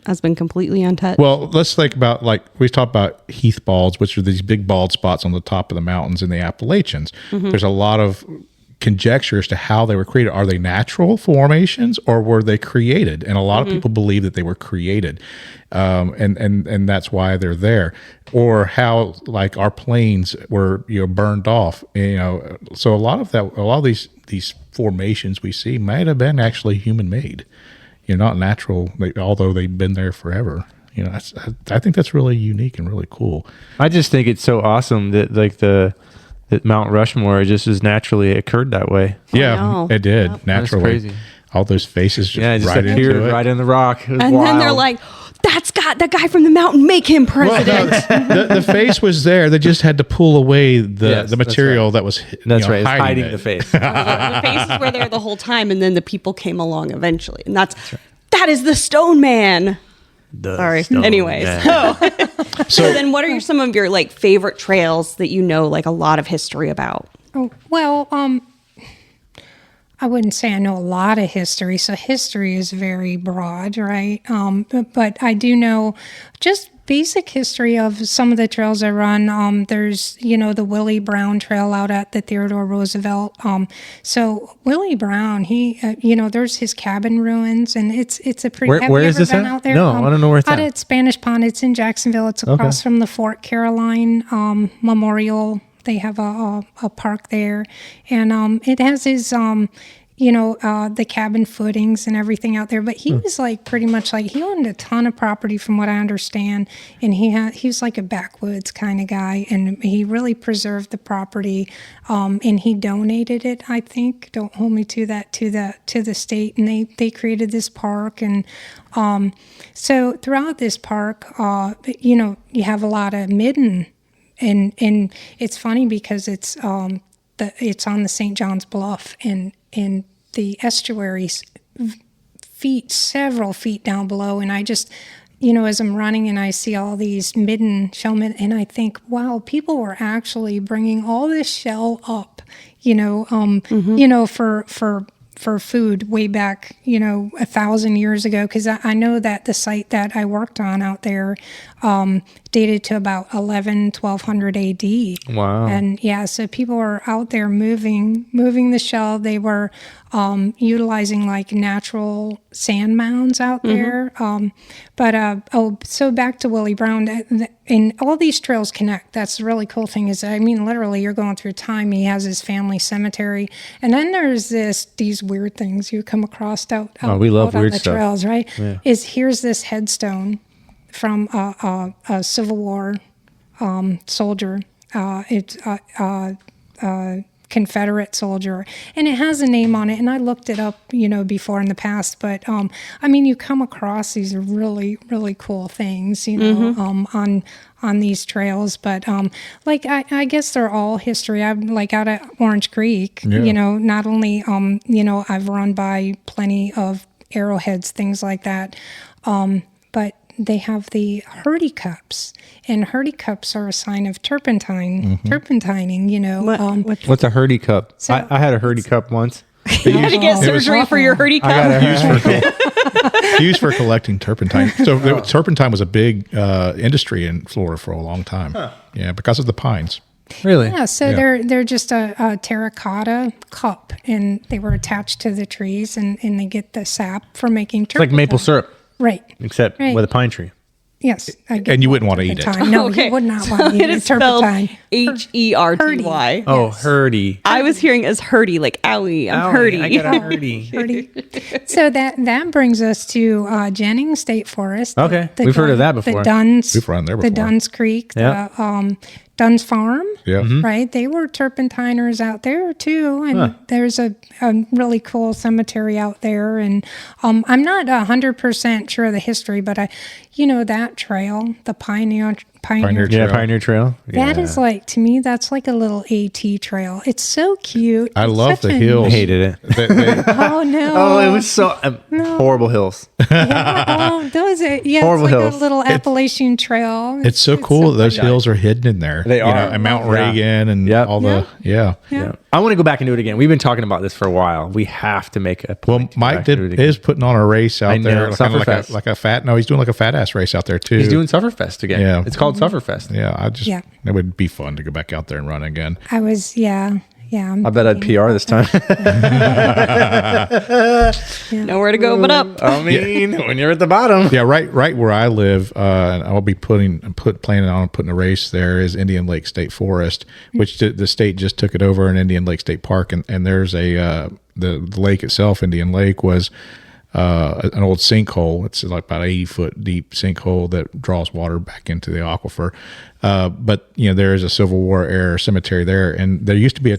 has been completely untouched? Well, let's think about, like, we talked about heath balds, which are these big bald spots on the top of the mountains in the Appalachians. Mm-hmm. There's a lot of conjecture as to how they were created. Are they natural formations or were they created? And a lot of people believe that they were created, and that's why they're there. Or how, like, our plains were burned off. So a lot of these formations we see might have been actually human made. Not natural, although they've been there forever. I think that's really unique and really cool. I just think it's so awesome that that Mount Rushmore just as naturally occurred that way. Yeah, it did naturally. That's crazy. All those faces just right appeared into it. right in the rock. It was and wild. then they're like, "That's got that guy from the mountain. Make him president." The face was there. They just had to pull away the material that was That's right. It's hiding hiding the face. The faces were there the whole time, and then the people came along eventually, and that is the Stone Man. Sorry. Anyways, so then what are some of your favorite trails that a lot of history about? Oh, well, I wouldn't say I know a lot of history. So history is very broad, right? But I do know just basic history of some of the trails I run. There's, the Willie Brown Trail out at the Theodore Roosevelt. So Willie Brown, he, there's his cabin ruins, and it's a pretty. Where is this at? Out there? No, I don't know where it's out at. at Spanish Pond. It's in Jacksonville. It's across from the Fort Caroline Memorial. They have a park there, and it has his the cabin footings and everything out there. But he was like pretty much like he owned a ton of property from what I understand, and he was like a backwoods kind of guy, and he really preserved the property, and he donated it. I think, don't hold me to that, to the state, and they created this park, and so throughout this park, you have a lot of midden. And it's funny because it's on the St. John's Bluff, and the estuary's several feet down below, and I just, as I'm running and I see all these shell midden, and I think, wow, people were actually bringing all this shell up, for food way back, 1,000 years ago, because I know that the site that I worked on out there dated to about 1200 AD. Wow. And so people were out there moving the shell. They were utilizing like natural sand mounds out there. So back to Willie Brown, and all these trails connect. That's the really cool thing is, literally you're going through time. He has his family cemetery, and then there's these weird things you come across out we love out on weird the stuff. trails, right? Yeah. Here's this headstone from a Civil War soldier. It's Confederate soldier, and it has a name on it, and I looked it up before in the past, but you come across these really, really cool things on these trails, but I guess they're all history. I'm like out at Orange Creek, not only I've run by plenty of arrowheads, things like that, but they have the Hurdy cups, and Hurdy cups are a sign of turpentining. What's a Hurdy cup? So- I had a Hurdy cup once. You had to get surgery for your Hurdy cup. Used for collecting turpentine. So turpentine was a big industry in Florida for a long time. Yeah, because of the pines. Really? Yeah, so they're just a terracotta cup, and they were attached to the trees, and they get the sap for making turpentine. It's like maple syrup, right? except with a pine tree. Yes, And you wouldn't want to eat it. No, you would not want to eat It it. is spelled Turpentine. Herty. Oh, Hurdy. I was hearing as Herdy, like owie, I'm Herdy. I got a Hurdy. Hurdy. So that brings us to Jennings State Forest. Okay, we've heard of that before. The Duns. We've run there before. The Duns Creek. Yeah. The Duns Farm. Yeah. Right? They were turpentiners out there too. And there's a really cool cemetery out there. And I'm not 100% sure of the history, but that trail, the Pioneer Pioneer Yeah, Trail. Pioneer Trail. That is like, to me, that's like a little AT trail. It's so cute. I It's love such the a- hills. I hated it. Oh, no. Oh, it was so horrible hills. Those are, Horrible it's like hills. a little Appalachian trail. It's so cool that those hills are hidden in there. They are. And Mount Yeah. Reagan and Yep. all the, Yeah. I want to go back and do it again. We've been talking about this for a while. We have to make a Well, point to go Mike back and do it again. is putting on a race out I know, there, kinda Sufferfest. like a fat. No, he's doing like a fat ass race out there too. He's doing Sufferfest again. Yeah. It's called Sufferfest. Yeah, Yeah. it would be fun to go back out there and run again. I was, yeah. I bet I'd PR this time. Nowhere to go but up. I mean, when you're at the bottom. Yeah, right where I live, and I'll be planning on putting a race there is Indian Lake State Forest, which the state just took it over in Indian Lake State Park, and there's the lake itself, Indian Lake, was an old sinkhole. It's like about 80-foot deep sinkhole that draws water back into the aquifer. But there is a Civil War era cemetery there, and there used to be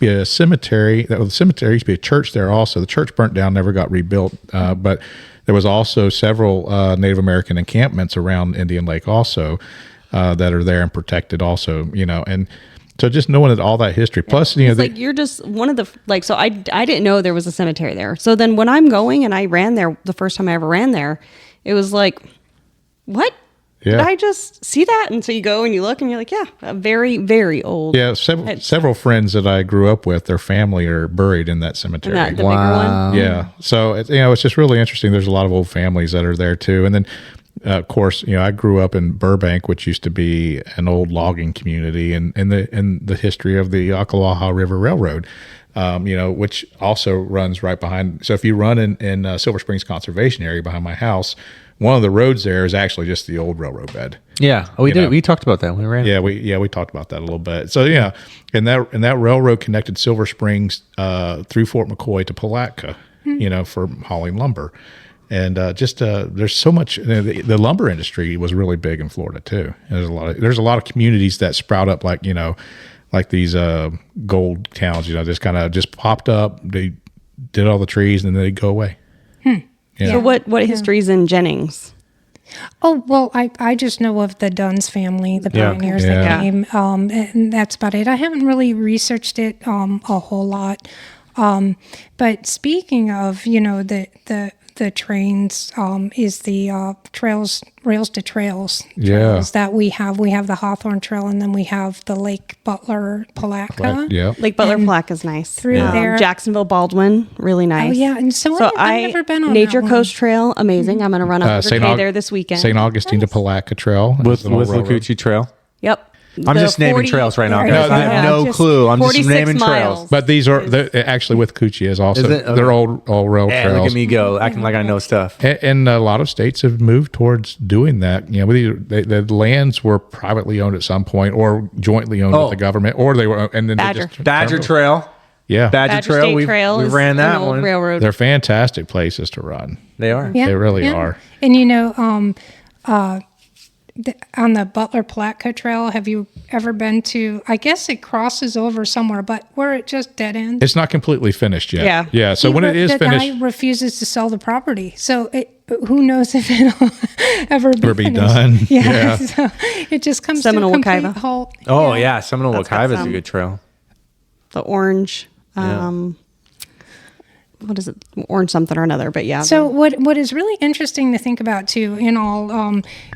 a cemetery. The cemetery used to be a church there also. The church burnt down, never got rebuilt. But there was also several Native American encampments around Indian Lake also that are there and protected also. And so just knowing that all that history, plus It's like you're just one of the so I didn't know there was a cemetery there. So then when I'm going and I ran there the first time I ever ran there, it was like, what? Yeah. Did I just see that? And so you go and you look and you're like, yeah, a very, very old. Yeah, several friends that I grew up with, their family are buried in that cemetery. The bigger one. Yeah, so it's just really interesting. There's a lot of old families that are there too, and then Of course, I grew up in Burbank, which used to be an old logging community, and the history of the Ocklawaha River Railroad, which also runs right behind. So if you run in Silver Springs Conservation Area behind my house, one of the roads there is actually just the old railroad bed. Yeah, we did. We talked about that when we ran. Yeah, we talked about that a little bit. So and that railroad connected Silver Springs through Fort McCoy to Palatka, for hauling lumber. And there's so much. The lumber industry was really big in Florida too. And there's a lot of communities that sprout up like these gold towns. Just popped up. They did all the trees and then they go away. Yeah. So what history's in Jennings? Oh, well, I just know of the Dunn's family, the pioneers that came, and that's about it. I haven't really researched it a whole lot. But speaking of, the trains is the rails to trails trails that we have. We have the Hawthorne Trail, and then we have the Lake Butler Palatka. Yeah, Lake Butler Palatka is nice. Through there, Jacksonville Baldwin, really nice. Oh yeah, and so I've never been on Nature that Coast Trail, amazing. I'm going to run 100K there this weekend. St. Augustine to Palatka Trail with Lacucci Trail. Yep. I'm just naming trails right now, guys. I have no clue. I'm just naming trails. But these are actually with Coochie is also they're all rail trails. Look at me go, acting like I know stuff. And a lot of states have moved towards doing that. The lands were privately owned at some point, or jointly owned with the government, or they were. And then Badger Trail. Yeah, Badger Trail. We ran that one. Railroad. They're fantastic places to run. They are. Yeah, they really are. And on the Butler Palatka Trail, have you ever been to? I guess it crosses over somewhere, but where it just dead ends. It's not completely finished yet. Yeah. So when it is finished, the guy refuses to sell the property. So who knows if it'll ever be done? Yeah. So it just comes Seminole to a complete Wekiva. halt. Oh yeah, Seminole Wekiva is a good trail. The orange. What is it? Orange something or another, but yeah. So what is really interesting to think about too, in all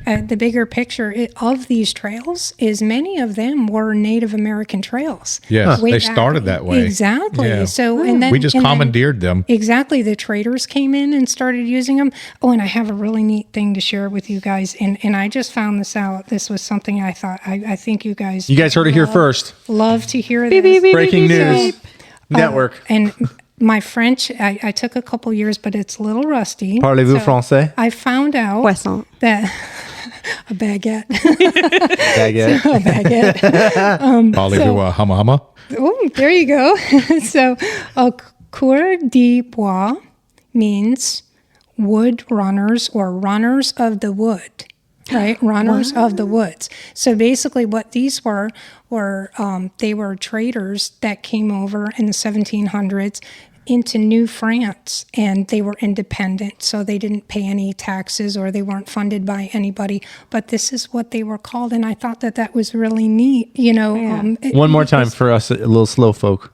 the bigger picture of these trails, is many of them were Native American trails. Yes, they started that way. Exactly. Yeah. So and then we just commandeered them. Exactly, the traders came in and started using them. Oh, and I have a really neat thing to share with you guys, and I just found this out. This was something I thought I think you guys heard it here first. Love to hear this. Breaking news network. And my French, I took a couple years, but it's a little rusty. Parlez-vous français? I found out Croissant. that a baguette. Baguette. A baguette. Parlez-vous humma humma? Oh, there you go. So, a cour de bois means wood runners or runners of the wood. Right, runners of the woods. So basically, what these were they were traders that came over in the 1700s into New France, and they were independent, so they didn't pay any taxes or they weren't funded by anybody. But this is what they were called, and I thought that was really neat. One more time for us, a little slow folk.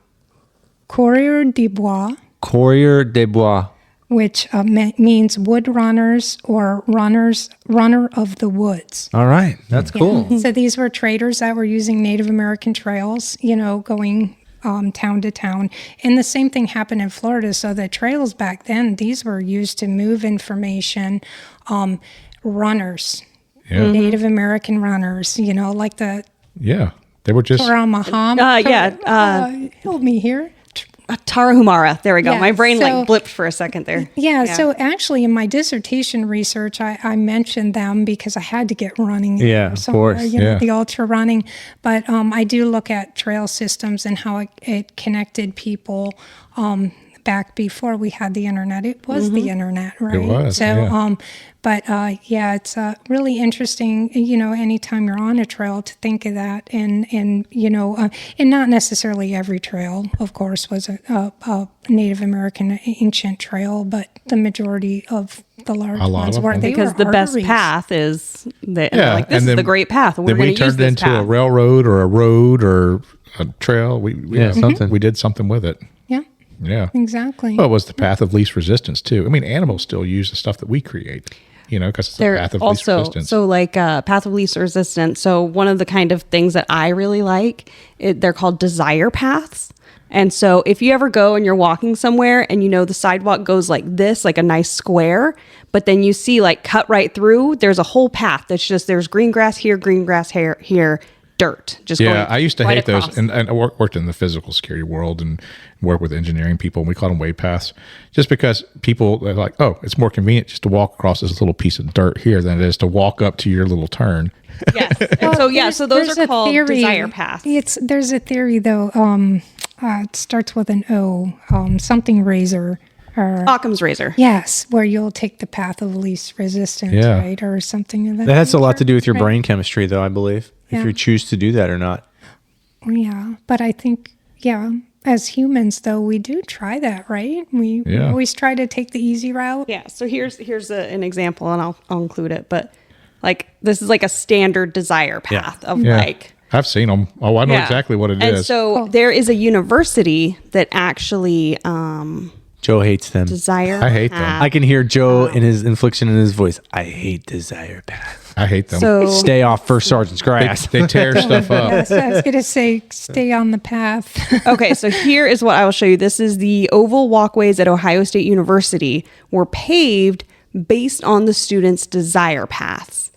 Coureur de bois. Coureur de bois. Which means wood runners or runner of the woods. All right. That's cool. So these were traders that were using Native American trails, going town to town. And the same thing happened in Florida. So the trails back then, these were used to move information, runners, Native American runners, like the... Yeah, they were just... help me here. Tarahumara. There we go. Yeah, my brain blipped for a second there. Yeah, so actually in my dissertation research, I mentioned them because I had to get running. Yeah, of course. The ultra running. But I do look at trail systems and how it connected people back before we had the internet. It was the internet, right? It was, so, it's really interesting, anytime you're on a trail to think of that. And not necessarily every trail, of course, was a Native American ancient trail, but the majority of the large ones were. Because the best path is, this is the great path. We're going to use this path. Then we turned it into a railroad or a road or a trail. We did something with it. Yeah. Yeah. Exactly. Well, it was the path of least resistance, too. I mean, animals still use the stuff that we create, because it's the path of least resistance. So like path of least resistance. So one of the kind of things that I really like, they're called desire paths. And so if you ever go and you're walking somewhere and the sidewalk goes like this, like a nice square, but then you see like cut right through, there's a whole path that's just, there's green grass here, here, dirt. Just going I used to right hate across. those. And I worked in the physical security world and worked with engineering people. And we called them way paths just because people are like, oh, it's more convenient just to walk across this little piece of dirt here than it is to walk up to your little turn. Yes. And so those There's are a called theory. desire paths. There's a theory though. It starts with an O. Something razor. Or Occam's razor. yes, where you'll take the path of least resistance, Yeah. right, or something of that. That has a lot to nature, do with your right? brain chemistry, though, I believe, Yeah. if you choose to do that or not. Yeah, but I think as humans though, we do try that, right? We always try to take the easy route. Yeah. So here's an example, and I'll include it. But like this is like a standard desire path of like. I've seen them. Oh, I know Yeah. exactly what it is. And so there is a university that actually Joe hates them. desire. I hate them. path. I can hear Joe in his inflection in his voice. I hate desire path. I hate them. So Stay off First Sergeant's grass. they tear stuff up. Yes, I was going to say, stay on the path. okay, so here is what I will show you. This is the oval walkways at Ohio State University were paved based on the students' desire paths.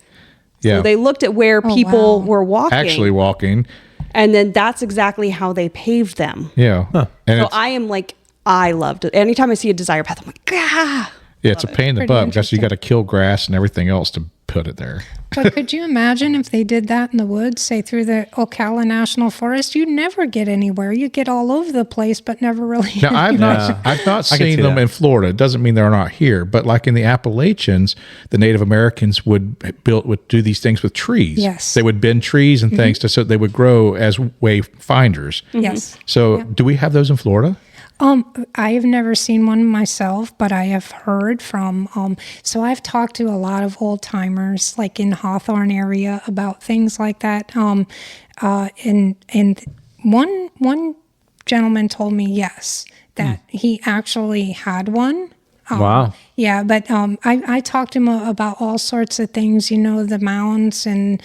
Yeah. So they looked at where people wow. were walking. Actually walking. And then that's exactly how they paved them. Yeah. And So it's, I am like, I loved it. Anytime I see a desire path, I'm like, ah. it's a pain in the Pretty butt because you interesting. got to kill grass and everything else to put it there. But could you imagine if they did that in the woods, say through the Ocala National Forest? You'd never get anywhere. You get all over the place, but never really. Now I've not can seen see them that. in Florida. It doesn't mean they're not here, but like in the Appalachians, the Native Americans would do these things with trees. Yes. They would bend trees and things so they would grow as wayfinders. Yes. So do we have those in Florida? I have never seen one myself, but I have heard from. So I've talked to a lot of old timers, like in Hawthorne area, about things like that. And one gentleman told me yes that he actually had one. Wow. Yeah, but I talked to him about all sorts of things. The mounds and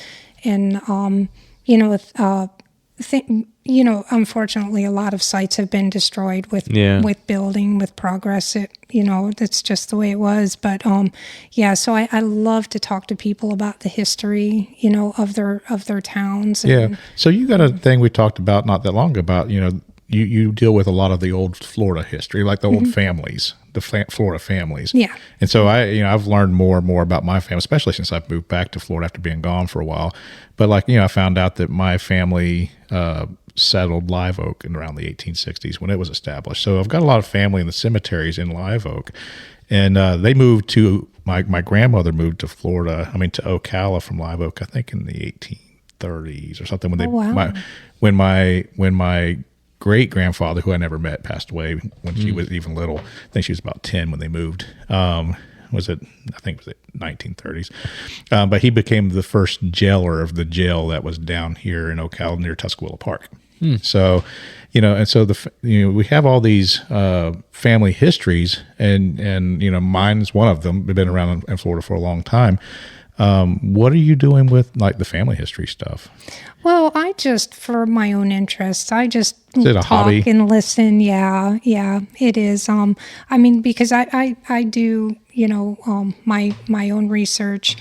unfortunately, a lot of sites have been destroyed with building, with progress. That's just the way it was. But so I love to talk to people about the history, of their towns. Yeah. And, So you got a thing we talked about not that long ago about, you deal with a lot of the old Florida history, like the old families, the Florida families. Yeah. And so I've learned more and more about my family, especially since I've moved back to Florida after being gone for a while. But I found out that my family settled Live Oak in around the 1860s when it was established. So I've got a lot of family in the cemeteries in Live Oak. And they moved to, my grandmother moved to Florida, to Ocala from Live Oak, I think in the 1830s or something. When my great grandfather, who I never met, passed away when she was even little. I think she was about 10 when they moved. I think it was the 1930s. But he became the first jailer of the jail that was down here in Ocala near Tuscaloosa Park. So, and so we have all these family histories, and mine's one of them. We've been around in Florida for a long time. What are you doing with like the family history stuff? well, for my own interests, I just Is it a talk hobby? and listen. Yeah, it is. Because I do, my own research,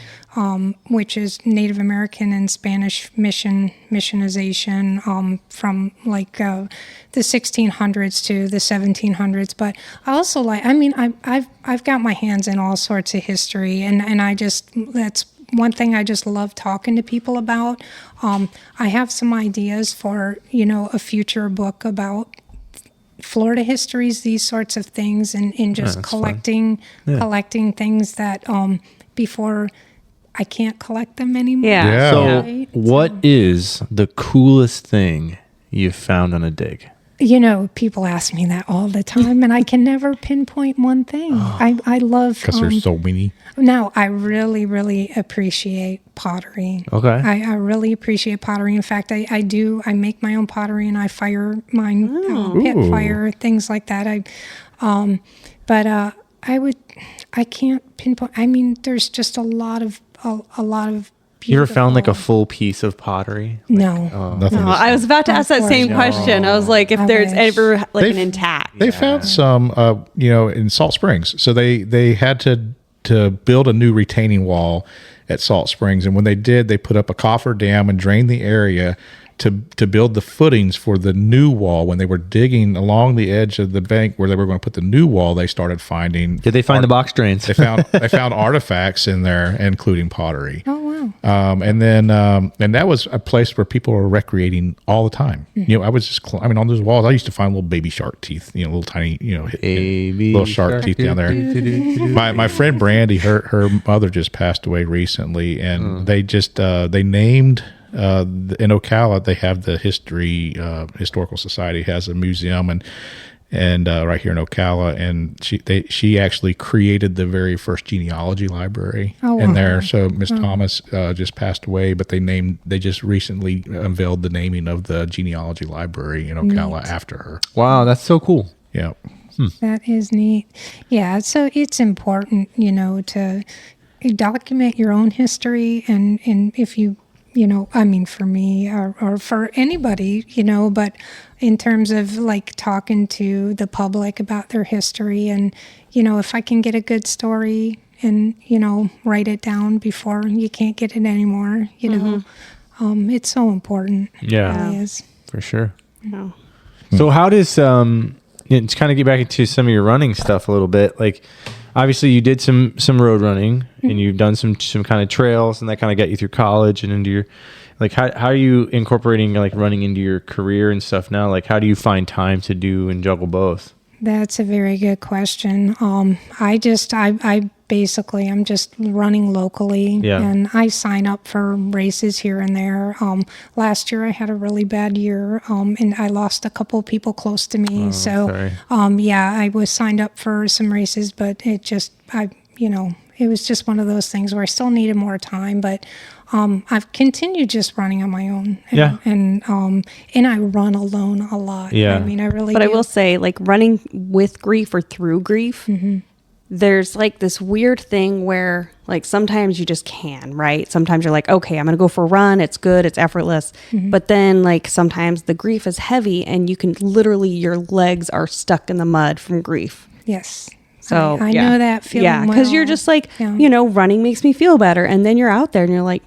which is Native American and Spanish missionization, from like the 1600s to the 1700s. But I also I've got my hands in all sorts of history, and that's one thing I just love talking to people about. I have some ideas for, a future book about Florida histories, these sorts of things, and just collecting things that before I can't collect them anymore. Yeah. So, Right? what is the coolest thing you've found on a dig? People ask me that all the time, and I can never pinpoint one thing. I love Because they're so many. Now, I really, really appreciate pottery. Okay. I really appreciate pottery. In fact, I make my own pottery, and I fire mine, pit Ooh. fire, things like that. I can't pinpoint. There's just a lot of You ever found like a full piece of pottery? No. Nothing. No, I was about to ask that same question. I was like, if I there's wish. ever like They've- an intact. They found some, in Salt Springs. So they had to build a new retaining wall at Salt Springs, and when they did, they put up a coffer dam and drained the area to build the footings for the new wall. When they were digging along the edge of the bank where they were going to put the new wall, they started finding. Did they find the box drains? They found artifacts in there, including pottery. Oh wow. And that was a place where people were recreating all the time. I was just, on those walls, I used to find little baby shark teeth, little tiny, little shark teeth down there. My friend Brandy, her mother just passed away recently, and they just they named. In Ocala, they have the historical society has a museum, and right here in Ocala, and she actually created the very first genealogy library in there. So Miss Thomas just passed away, but they just recently unveiled the naming of the genealogy library in Ocala after her. Wow, that's so cool. Yeah. That is neat. Yeah, so it's important, to document your own history, and if you for me or for anybody, but in terms of like talking to the public about their history, and, if I can get a good story and, write it down before you can't get it anymore, it's so important. Yeah. It really is. For sure. No. So how does, to kind of get back into some of your running stuff a little bit, like obviously you did some road running and you've done some kind of trails, and that kind of got you through college and into your, like, how are you incorporating like running into your career and stuff now? Like, how do you find time to do and juggle both? That's a very good question. I basically, I'm just running locally, and I sign up for races here and there. Last year I had a really bad year, and I lost a couple of people close to me. I was signed up for some races, but it was just one of those things where I still needed more time, but I've continued just running on my own. And I run alone a lot. Yeah. I mean, I really But do. I will say, like, running with grief or through grief, there's like this weird thing where like sometimes you just can, right? Sometimes you're like, okay, I'm going to go for a run. It's good. It's effortless. But then like sometimes the grief is heavy and you can literally, your legs are stuck in the mud from grief. Yes. So I know that feeling. Yeah, because you're just like, running makes me feel better, and then you're out there and you're like,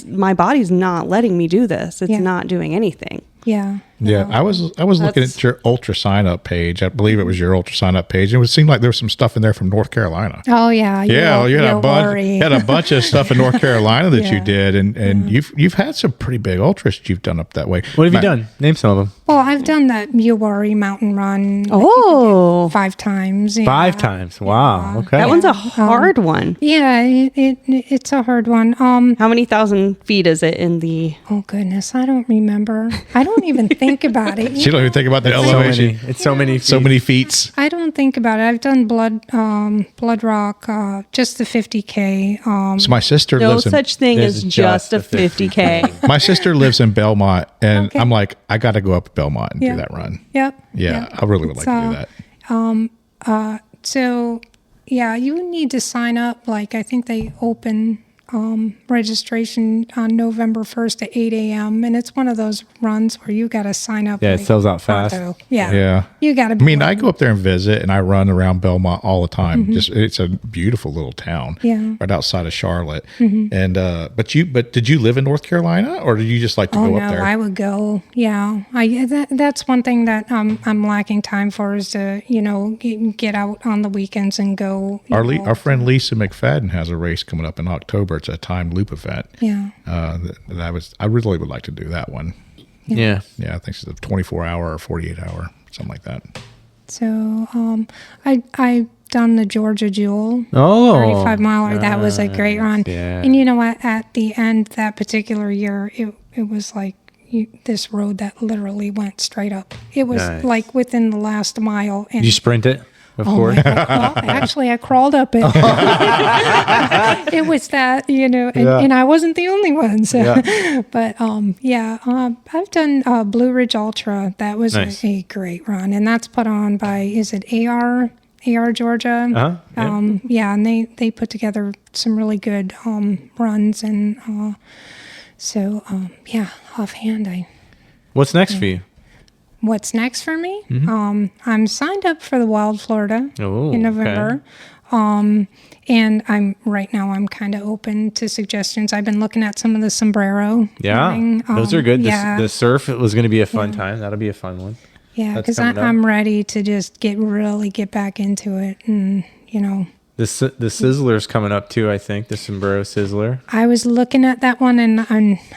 my body's not letting me do this. It's not doing anything. Yeah. Yeah, I was looking at your Ultra sign up page. I believe it was your Ultra sign up page. It would seem like there was some stuff in there from North Carolina. Oh yeah. You had a bunch of stuff in North Carolina that you did, and you've had some pretty big ultras you've done up that way. What have you done? Name some of them. Well, I've done that Uwari mountain run. Oh, 5 times. Yeah. 5 times. Wow. Okay. that one's a hard one. Yeah, it's a hard one. How many thousand feet is it in the? Oh goodness, I don't remember. I don't even think about it. She don't even think about the elevation. It's so many. So many feats. I don't think about it. I've done Blood Rock, just the 50K. So my sister No lives in such thing There's as just just a a 50K. my sister lives in Belmont, and Okay. I'm like, I got to go up to Belmont and Yeah. do that run. Yep. Yeah, yep. I really would like to do that. So, yeah, you need to sign up. Like, I think they open registration on November 1st at 8 a.m. And it's one of those runs where you got to sign up. Yeah, it sells out fast. pronto. Yeah. Yeah. You got to I mean, I go up there and visit, and I run around Belmont all the time. Just it's a beautiful little town, right outside of Charlotte. And but did you live in North Carolina, or did you just like to Oh go no, up there? I would go. Yeah, that's one thing that I'm lacking time for is to get out on the weekends and go. Our friend Lisa McFadden has a race coming up in October. It's a timed loop event. Yeah. I really would like to do that one. Yeah. Yeah, I think it's a 24-hour or 48-hour, something like that. So I done the Georgia Jewel. Oh. 35 miler. That was a great run. Yeah. And you know what? At the end that particular year, it was like this road that literally went straight up. It was Nice. like within the last mile. And Did you sprint it? Of Oh course. my God. Well, actually, I crawled up it. It was that, and I wasn't the only one. So, but I've done Blue Ridge Ultra. That was Nice. a great run, and that's put on by is it AR AR Georgia. Yeah, and they put together some really good runs, and offhand, What's next for you? what's next for me? I'm signed up for the Wild Florida in November. And I'm kind of open to suggestions. I've been looking at some of the sombrero. Yeah, running. those are good. Yeah, The surf was going to be a fun time. That'll be a fun one. yeah, That's because coming up. I'm ready to just get back into it, and The Sizzler's coming up too, I think. The Sombrero Sizzler. I was looking at that one, and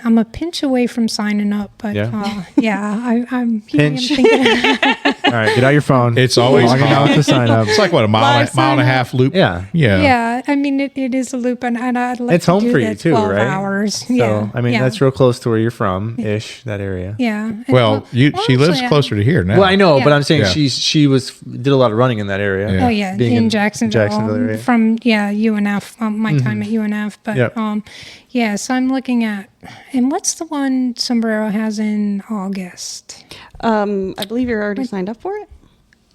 I'm a pinch away from signing up, but I'm Pinch. thinking, All right, get out your phone. It's always logging out to sign up. It's like what, a mile and a half loop? Yeah. yeah. I mean, it is a loop, and I'd like It's to home do for you that too, 12 right? hours. So, Yeah, I mean, yeah. that's real close to where you're from, ish, that area. Yeah. Well, she lives closer to here now. Well, I know, but I'm saying Yeah. she did a lot of running in that area. Yeah. Oh yeah, Being in Jacksonville, area. from UNF, my time at UNF. But Yep. so I'm looking at, and what's the one Sombrero has in August? I believe you're already signed up for it.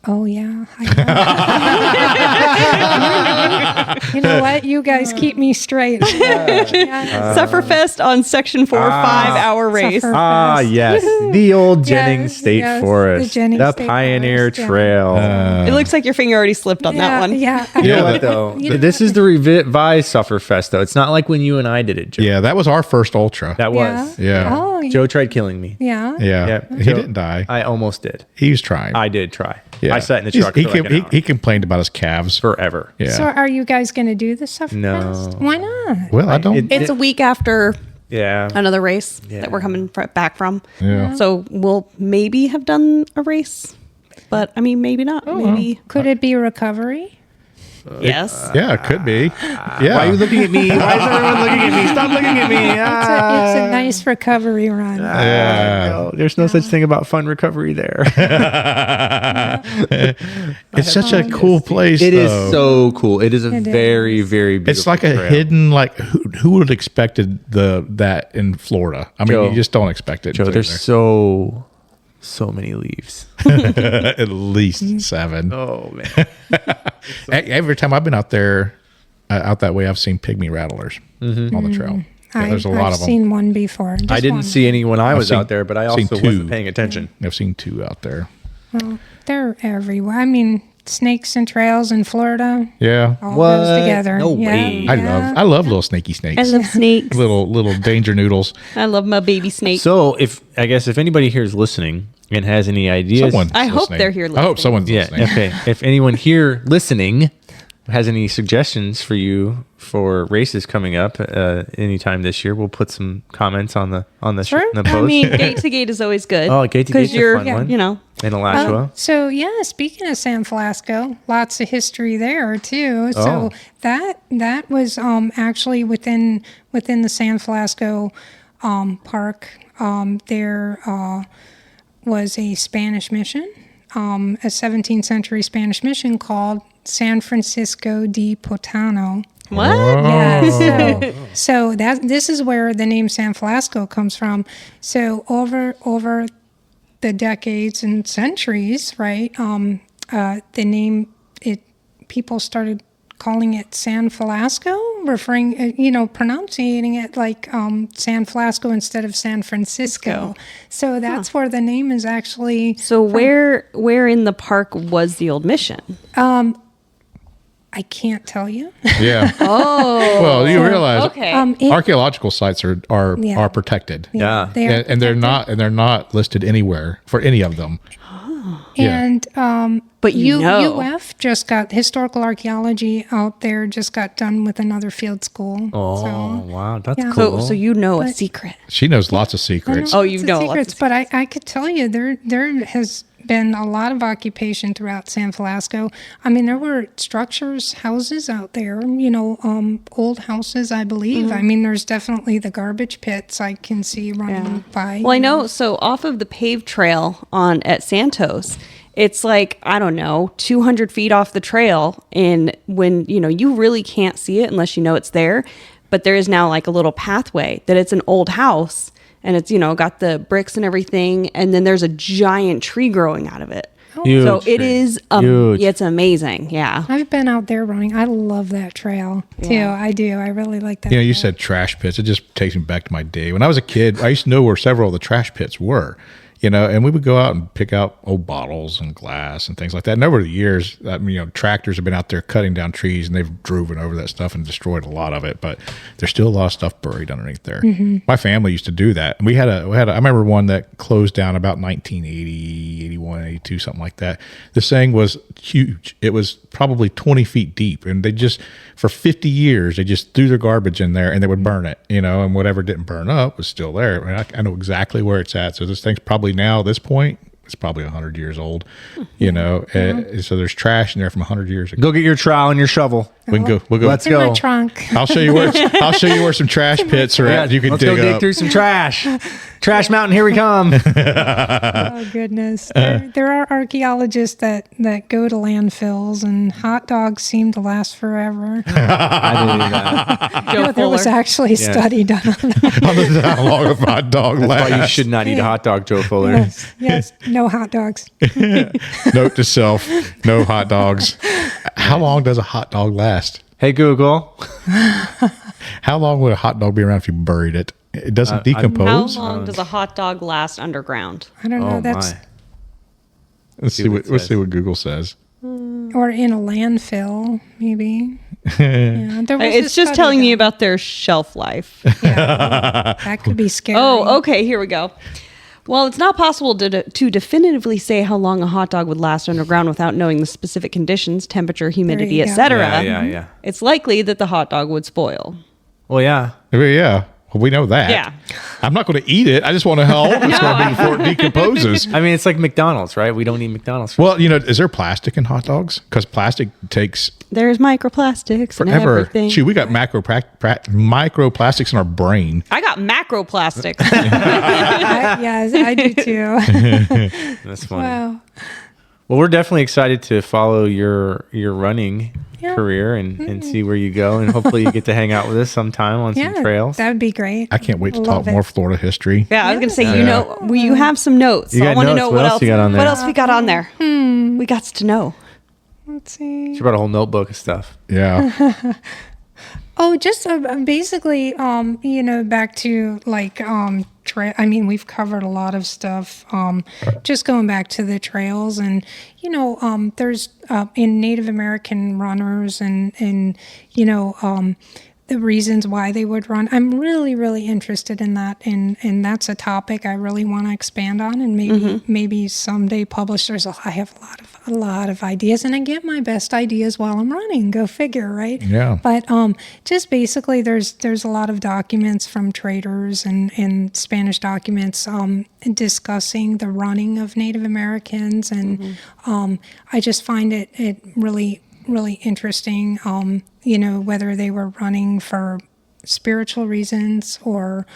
Oh yeah, you know what? You guys keep me straight. Sufferfest on Section 4, 5-hour race. Suffer- Ah, Fest. yes. The old Jennings Yes, State yes, Forest. the Jennings The State Pioneer Forest, yeah. Trail. It looks like your finger already slipped on that one. Yeah, You know Yeah, what, though? This is the revised Sufferfest, though. It's not like when you and I did it, Joe. Yeah, that was our first ultra. That was. Yeah. Oh, Joe tried killing me. yeah. Yeah. Yeah. He Joe- didn't die. I almost did. He was trying. I did try. Yeah. I sat in the He's- truck for like an hour. he complained about his calves. Forever. Yeah. So are you guys going to do the Sufferfest? No. Why not? Well, I don't. It's a week after Yeah. another race Yeah. that we're coming back from. Yeah. So we'll maybe have done a race, but I mean, maybe not. Maybe. Could it be recovery? Yes. Yeah, it could be. Yeah. Why are you looking at me? Why is everyone looking at me? Stop looking at me. It's a nice recovery run. Yeah. No, there's no such thing about fun recovery there. It's such a cool place. It is though. so cool. It is a It very, very beautiful It's like a trail. hidden, like who would have expected that in Florida? I mean, Joe. you just don't expect it. Joe, until there's you're so many leaves. there. At least 7. Oh, man. Every time I've been out there, out that way, I've seen pygmy rattlers on the trail. Yeah, there's a lot I've of them. seen one before. I didn't see any when I was seen- out there, but I seen also 2. wasn't paying attention. I've seen 2 out there. They're everywhere. I mean, snakes and trails in Florida Yeah, all What? goes together. No Yeah, way. I love little snaky snakes. I love snakes. little danger noodles. I love my baby snake. So, if anybody here is listening and has any ideas, Someone. I hope listening. they're here I hope listening. someone's yeah, listening. okay. If anyone here listening has any suggestions for you for races coming up anytime this year, we'll put some comments on the Sure. in the post. I mean, gate to gate is always good. Oh, gate to gate's a you're, fun one. you know, in Alachua. So yeah, speaking of San Flasco, lots of history there too. So that was actually within the San Flasco park. There was a Spanish mission, a 17th century Spanish mission called San Francisco de Potano. what? Yeah, so this is where the name San Flasco comes from. So over the decades and centuries, right? The name people started calling it San Flasco, pronouncing it like San Flasco instead of San Francisco. So that's where the name is actually. So where in the park was the old mission? I can't tell you. Yeah. Oh. Well, you realize Okay. archaeological sites are Yeah. protected. Yeah. They are And they're not listed anywhere for any of them. Yeah. And But you know. UF just got historical archaeology out there. Just got done with another field school. Oh, wow. That's Yeah. cool. So you know a But- secret. She knows lots of secrets. Oh, you Lots of know lots of secrets, but I could tell you there has been a lot of occupation throughout San Flasco. I mean, there were structures, houses out there, old houses, I believe. I mean, there's definitely the garbage pits I can see running by. Well, I know. So off of the paved trail at Santos, it's like, I don't know, 200 feet off the trail. And when, you really can't see it unless you know it's there. But there is now like a little pathway that it's an old house. And it's, got the bricks and everything. And then there's a giant tree growing out of it. Huge So it tree. is, Huge. it's amazing. Yeah. I've been out there running. I love that trail too. Yeah. I do. I really like that. You know, you trail. said trash pits. It just takes me back to my day. When I was a kid, I used to know where several of the trash pits were, you know, and we would go out and pick out old bottles and glass and things like that. And over the years, I mean, you know, tractors have been out there cutting down trees and they've driven over that stuff and destroyed a lot of it, but there's still a lot of stuff buried underneath there. My family used to do that. And I remember one that closed down about 1980, 81, 82, something like that. This thing was huge. It was probably 20 feet deep. And they just, for 50 years, they just threw their garbage in there and they would burn it, you know, and whatever didn't burn up was still there. I mean, I know exactly where it's at. So this thing's probably now, at this point, it's probably 100 years old, you know. So there's trash in there from 100 years ago. Go get your trowel and your shovel. We'll go. Let's in go. my trunk. I'll show you where some trash pits are at. You can Let's dig go dig up. through some trash. Trash mountain, here we come. Oh goodness! There are archaeologists that go to landfills, and hot dogs seem to last forever. I believe that. Joe There was Fuller. actually a study done on that. How long a hot dog That's why you lasts? should not eat a hot dog, Joe Fuller. Yes, no hot dogs. Note to self: no hot dogs. How long does a hot dog last? Hey, Google. How long would a hot dog be around if you buried it? It doesn't How decompose. long does a hot dog last underground? I don't know. Oh, That's my. Let's see what Google says. or in a landfill, maybe. Yeah, there was It's a just study telling me done. about their shelf life. That could be scary. Oh, okay. Here we go. Well, it's not possible to definitively say how long a hot dog would last underground without knowing the specific conditions, temperature, humidity, you go. etc. Yeah. It's likely that the hot dog would spoil. Well, yeah. Yeah. Well, we know that. Yeah. I'm not going to eat it. I just want to know how old it's going to be before it decomposes. I mean, it's like McDonald's, right? We don't eat McDonald's. Well, you know, is there plastic in hot dogs? Because plastic takes There's microplastics and forever. everything. Shoot, we got microplastics in our brain. I got macroplastics. Yes, I do too. That's funny. Wow. Well, we're definitely excited to follow your running Yeah. career and see where you go. And hopefully you get to hang out with us sometime on Yeah, some trails. that would be great. I can't wait to Love talk it. more Florida history. Yeah, I was going to say, Yeah. you have some notes. You So I got want to notes. know What what else else you got on there? What else we got on there? We got to know. Let's see. She brought a whole notebook of stuff. Yeah. Oh, just basically, back to like I mean, we've covered a lot of stuff. Just going back to the trails, and there's in Native American runners, and the reasons why they would run. I'm really, really interested in that, and that's a topic I really want to expand on, and maybe someday publish. I have a lot of ideas, and I get my best ideas while I'm running. Go figure, right? Yeah. But just basically, there's a lot of documents from traders and Spanish documents discussing the running of Native Americans, and I just find it really, really interesting. Whether they were running for spiritual reasons or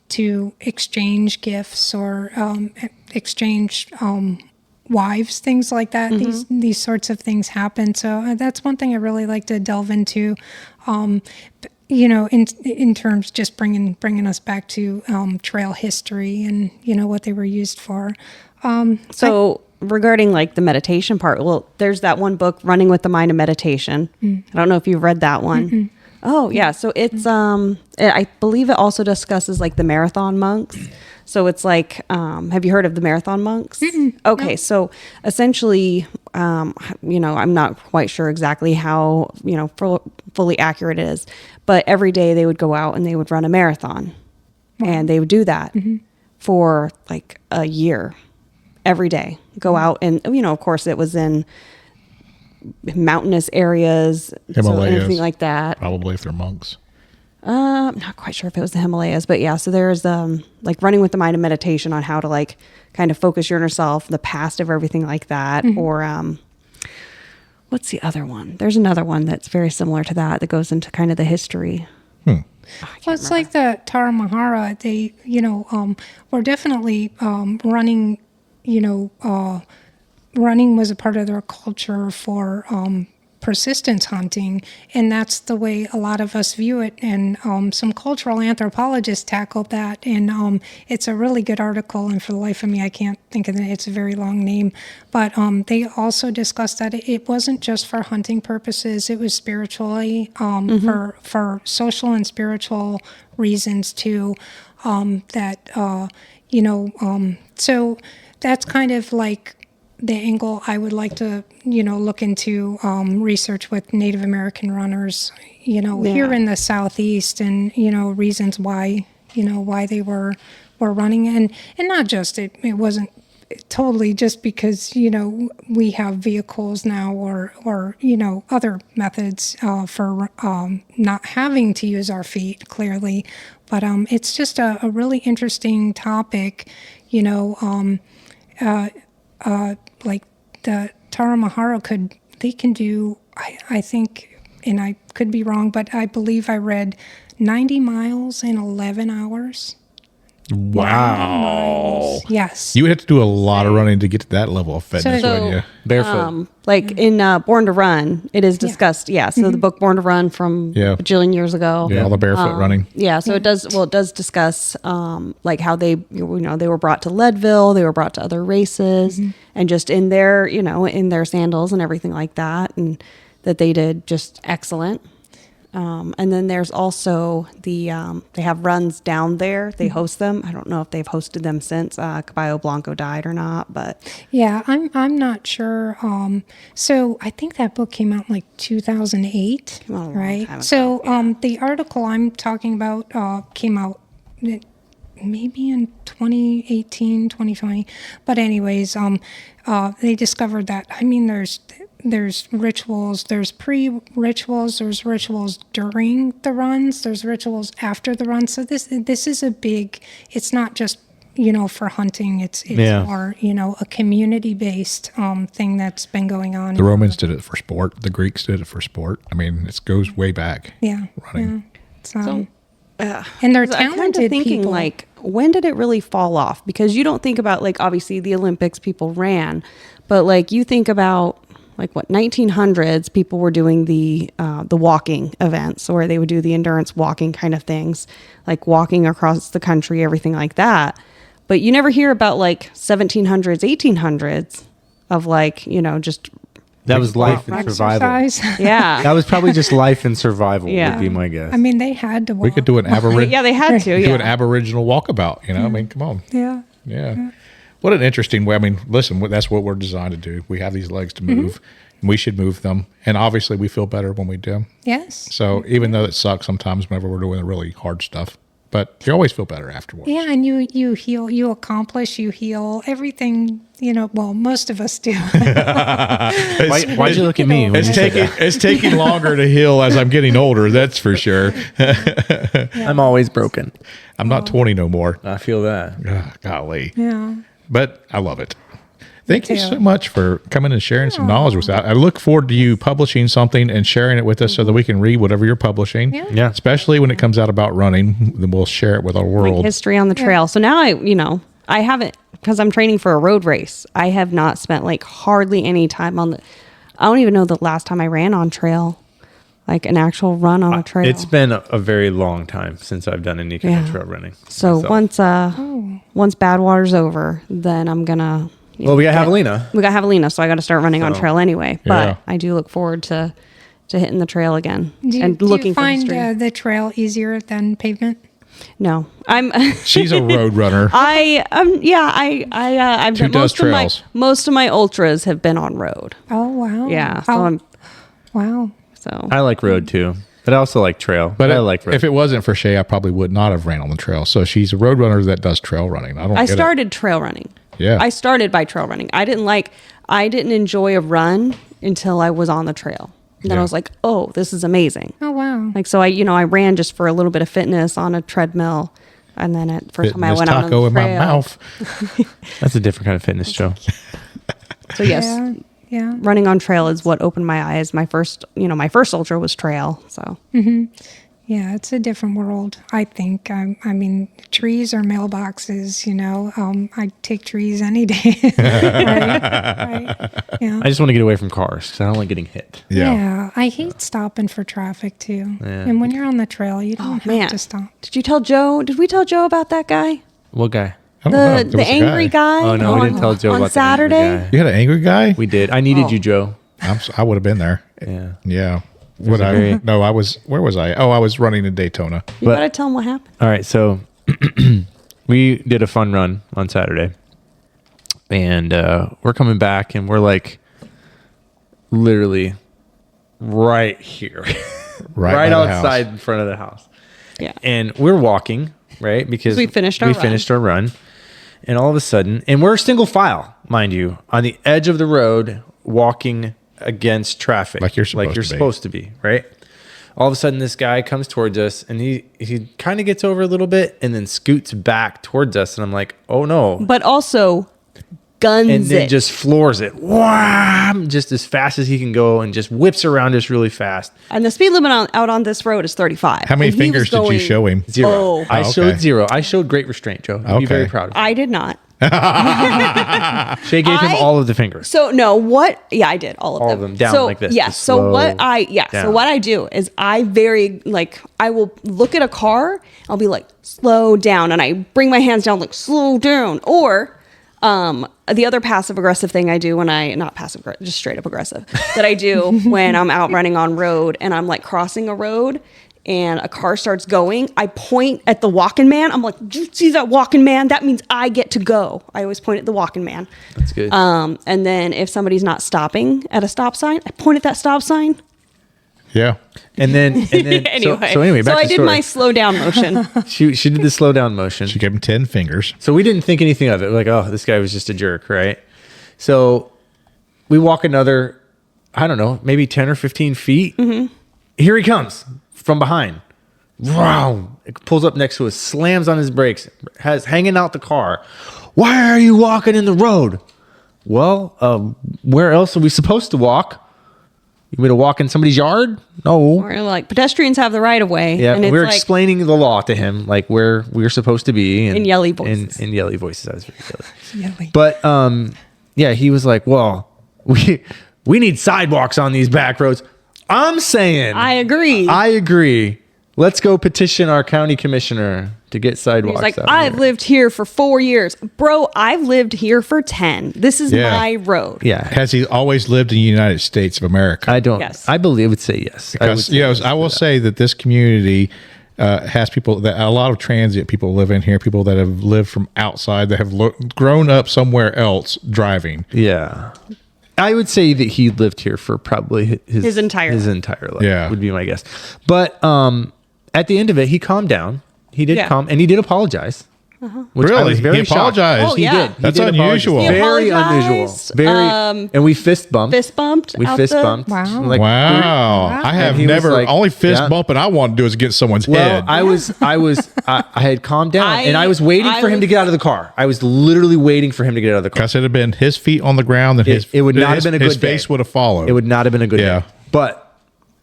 to exchange gifts or exchange wives, things like that. These sorts of things happen. So that's one thing I really like to delve into. In terms just bringing us back to trail history and what they were used for. So regarding like the meditation part, well, there's that one book, Running with the Mind of Meditation. I don't know if you've read that one. Oh yeah. So it's, I believe it also discusses like the marathon monks. So it's like, have you heard of the marathon monks? Okay. No. So essentially, I'm not quite sure exactly how, fully accurate it is, but every day they would go out and they would run a marathon. Wow. And they would do that for like a year. Every day, go out and, of course, it was in mountainous areas, Himalayas, so anything like that. Probably if they're monks. I'm not quite sure if it was the Himalayas, but yeah. So there's like Running with the Mind of Meditation on how to like kind of focus your inner self, the past of everything like that, or what's the other one? There's another one that's very similar to that goes into kind of the history. Well, it's like the Tarahumara. They, were definitely running. Running was a part of their culture for persistence hunting, and that's the way a lot of us view it. And some cultural anthropologists tackled that, and it's a really good article. And for the life of me, I can't think of it. It's a very long name, but they also discussed that it wasn't just for hunting purposes; it was spiritually for social and spiritual reasons too. So that's kind of like the angle I would like to, look into research with Native American runners, here in the Southeast, and, reasons why, why they were running. And not just, it wasn't totally just because, we have vehicles now or other methods for not having to use our feet, clearly. But it's just a really interesting topic, like the Tarahumara can do, I think, and I could be wrong, but I believe I read 90 miles in 11 hours. Wow. Yes. You would have to do a lot of running to get to that level of fitness, wouldn't you? Barefoot. In Born to Run, it is discussed. Yeah. So the book Born to Run from a bajillion years ago. Yeah, all the barefoot running. Yeah. So it does discuss like how they, they were brought to Leadville, they were brought to other races, and just in their, in their sandals and everything like that, and that they did just excellent. And then there's also they have runs down there. They host them. I don't know if they've hosted them since Caballo Blanco died or not, but yeah, I'm not sure. So I think that book came out in like 2008, right? So the article I'm talking about came out maybe in 2018, 2020. But anyways, they discovered that, there's rituals, there's pre-rituals, there's rituals during the runs, there's rituals after the run. So this is a big, it's not just, for hunting, it's more, a community-based thing that's been going on. The Romans did it for sport. The Greeks did it for sport. It goes way back. Yeah. Running. Yeah. And they're talented I'm kind of thinking, people. like, when did it really fall off? Because you don't think about, like, obviously the Olympics, people ran, but like you think about, like, 1900s, people were doing the walking events, or they would do the endurance walking kind of things, like walking across the country, everything like that. But you never hear about like 1700s, 1800s of like, just. That was life and survival. Yeah. That was probably just life and survival would be my guess. They had to walk. We could do an aboriginal. Yeah, they had to. Do an aboriginal walkabout. Come on. Yeah. What an interesting way. Listen, that's what we're designed to do. We have these legs to move, and we should move them. And obviously, we feel better when we do. Yes. So even though it sucks sometimes whenever we're doing the really hard stuff, but you always feel better afterwards. Yeah, and you heal, you accomplish, you heal everything. Well, most of us do. Why'd you look at me? It's taking longer to heal as I'm getting older. That's for sure. I'm always broken. I'm not 20 no more. I feel that. Golly. Yeah. But I love it. Thank you so much for coming and sharing some knowledge with us. I look forward to you publishing something and sharing it with us so that we can read whatever you're publishing. Yeah. Especially when it comes out about running, then we'll share it with our world. Like history on the trail. So now I haven't, because I'm training for a road race. I have not spent like hardly any time I don't even know the last time I ran on trail, like an actual run on a trail. It's been a very long time since I've done any kind of trail running. So once Badwater's over, then I'm gonna. Well, we got Javelina. We got Javelina, so I got to start running on trail anyway. But I do look forward to hitting the trail again and looking for history. Do you find the trail easier than pavement? No, She's a road runner. I've done most of my ultras have been on road. Oh wow. Yeah. So wow. So I like road too, but I also like trail. But I like road. If it wasn't for Shae, I probably would not have ran on the trail. So she's a road runner that does trail running. I started trail running. Yeah. I started by trail running. I didn't enjoy a run until I was on the trail. And then I was like, oh, this is amazing. Oh, wow. Like, so I ran just for a little bit of fitness on a treadmill. And then first time I went out on the trail. Taco in my mouth. That's a different kind of fitness, Joe. So yes, running on trail is what opened my eyes. My first ultra was trail. So. Yeah, it's a different world, I think. I mean, trees are mailboxes, I take trees any day. Right. Yeah. I just want to get away from cars because I don't like getting hit. Yeah. I hate stopping for traffic too. Yeah. And when you're on the trail, you don't have to stop. Did we tell Joe about that guy? What guy? I don't know. There The was a angry guy. Oh no, we didn't tell Joe on about Saturday. the angry guy. You had an angry guy? We did. I needed you, Joe. I would have been there. Yeah. Yeah. was a very- No, I was. Where was I? Oh, I was running in Daytona. You But- gotta tell him what happened. All right, so we did a fun run on Saturday, and we're coming back, and we're like literally right here, Right by right the outside house. in front of the house. Yeah. And we're walking, right? Because We finished our run. And all of a sudden, and we're single file, mind you, on the edge of the road, walking against traffic. Like you're supposed to be. supposed to be, right? All of a sudden, this guy comes towards us, and he kind of gets over a little bit and then scoots back towards us. And I'm like, oh no. But also guns And then it. just floors it. Wham! Just as fast as he can go and just whips around us really fast. And the speed limit out on this road is 35. How many And he was fingers did you going- show him? 0. Oh. I Oh, showed okay. 0. I showed great restraint, Joe. You'd be Okay. very proud of me. I did not. Shay gave him all of the fingers. So no, what? Yeah, I did all of them. All of them, down so, like this, Yeah. just So what slow I So down. what I do is I will look at a car. I'll be like slow down, and I bring my hands down like slow down. Or the other passive aggressive thing I do when not passive, just straight up aggressive that I do when I'm out running on road and I'm like crossing a road and a car starts going, I point at the walking man. I'm like, "Do you see that walking man? That means I get to go." I always point at the walking man. That's good. And then if somebody's not stopping at a stop sign, I point at that stop sign. Yeah. And then Anyway, so anyway, back I to the did story. my slow down motion. She did the slow down motion. She gave him 10 fingers. So we didn't think anything of it. We're like, oh, this guy was just a jerk, right? So we walk another, I don't know, maybe 10 or 15 feet. Mm-hmm. Here he comes from behind. Wow. It pulls up next to us, slams on his brakes, has hanging out the car. Why are you walking in the road? Well, where else are we supposed to walk? You want me to walk in somebody's yard? No. We're like, pedestrians have the right of way. Yeah, and it's we're like, explaining the law to him, like where we're supposed to be. And, In yelly voices. In yelly voices. I was very yelly. Yelly. But yeah, he was like, well, we need sidewalks on these back roads. I'm saying I agree. I agree. Let's go petition our county commissioner to get sidewalks. He's like, out I've here." lived here for 4 years. Bro, I've lived here for 10. This is Yeah. my road. Yeah. Has he always lived in the United States of America? I don't. Yes. I believe would say yes. I would Because, say yes I to will that. say that this community has people that a lot of transient people live in here, people that have lived from outside, that have grown up somewhere else driving. Yeah. I would say that he lived here for probably His entire life. Yeah. Would be my guess. But at the end of it, he calmed down. He did Yeah. calm, and he did apologize. Which I Really? was very He shocked. apologized? Oh, He yeah. did. He That's did apologize. unusual. He Very unusual. apologized, Very. And we fist bumped. Fist bumped. We out fist the- bumped. Wow. Like, Wow. I have And he was never, like, only fist yeah. bumping I want to do is against someone's Well, head. I had calmed down, and I was waiting I for him to was- get out of the car. I was literally waiting for him to get out of the car. Because it had been his feet on the ground, and It would not have been a his good day. face would have followed. It would not have been a good Yeah. day. But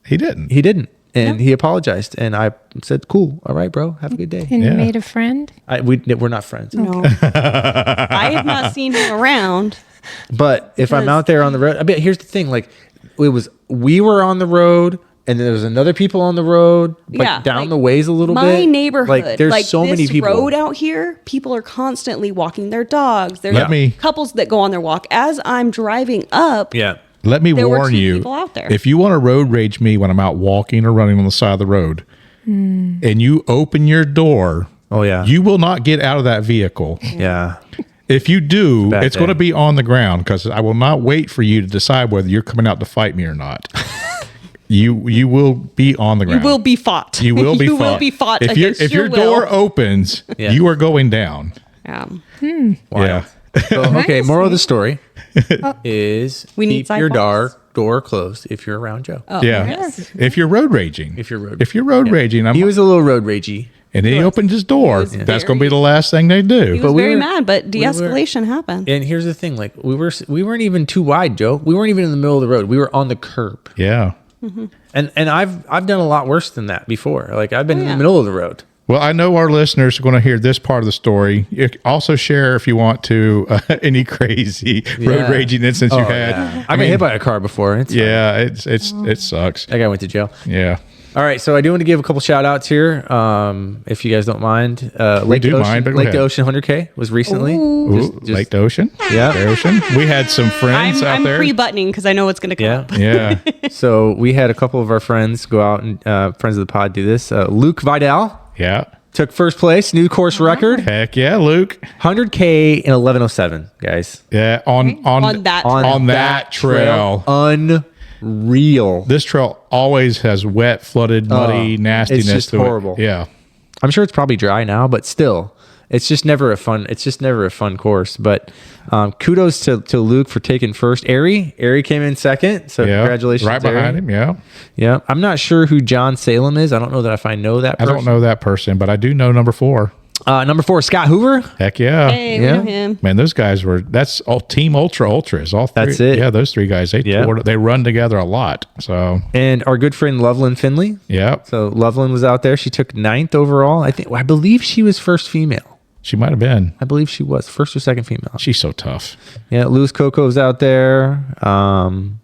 He didn't. he didn't, and he apologized, and I said, "Cool, all right, bro, have a good day." And Yeah. you made a friend? We're not friends. No. I have not seen him around. But if I'm Because- out there on the road, I mean, here's the thing: like, we were on the road, and there was another people on the road, like Yeah, down like, the ways a little bit. My neighborhood, like, there's so many this people. road out here, people are constantly walking their dogs. There's Let me- couples that go on their walk. As I'm driving up, Yeah, Let me There were warn two you, people out there. if you want to road rage me when I'm out walking or running on the side of the road, and you open your door, oh yeah, you will not get out of that vehicle. yeah. If you do, bad it's going to day. be on the ground because I will not wait for you to decide whether you're coming out to fight me or not. You will be on the you ground. will be fought. You will be you fought. will be fought if against your your door will. opens, Yeah. you are going down. Wild. So, okay, Nice. moral of the story is We need keep your sidewalks. door closed if you're around Joe. Oh, Yeah. yes. If you're road raging. If you're road- If you're road raging, He was a little road ragey. and then he opened his door. was That's going to very- be the last thing they do. He was we very were- mad, but we were- de-escalation happened. And here's the thing: like we weren't even too wide, Joe. We weren't even in the middle of the road. We were on the curb. Yeah. And I've done a lot worse than that before. Like I've been in yeah. the middle of the road. Well, I know our listeners are going to hear this part of the story. You also share, if you want to, any crazy road raging incidents you had. Yeah. I got hit by a car before. It's fine. It sucks. That guy went to jail. Yeah. All right, so I do want to give a couple shout outs here, if you guys don't mind. Lake do to Ocean, mind, but go Lake to ahead. Ocean 100K was recently. Ooh, Lake to Ocean. Yeah. The Ocean. We had some friends out I'm there. pre-buttoning because I know it's going to come Yeah. up. Yeah. So we had a couple of our friends go out and friends of the pod do this. Luke Vidal Yeah. took first place, new course record, Heck yeah, Luke. 100K in 11:07, guys. Yeah. On that trail. Unreal. This trail always has wet, flooded, muddy nastiness. it's just to it. horrible. Yeah. I'm sure it's probably dry now, but still, it's just never a fun course. But kudos to Luke for taking first. Ari came in second, so Yeah. congratulations. Right Ari. behind him. Yeah. Yeah, I'm not sure who John Salem is. I don't know that if I know that I person. don't know that person, but I do know number 4. Number 4, Scott Hoover. Heck yeah. Hey, we Yeah. know him. Man, those guys that's all Team Ultras. All three. That's it. Yeah, those 3 guys. Yeah. They run together a lot. So And our good friend Loveland Finley. yeah, So Loveland was out there. She took 9th overall. I believe she was first female. she might have been. I believe she was first or second female. She's so tough. Yeah, Lewis Coco's out there. And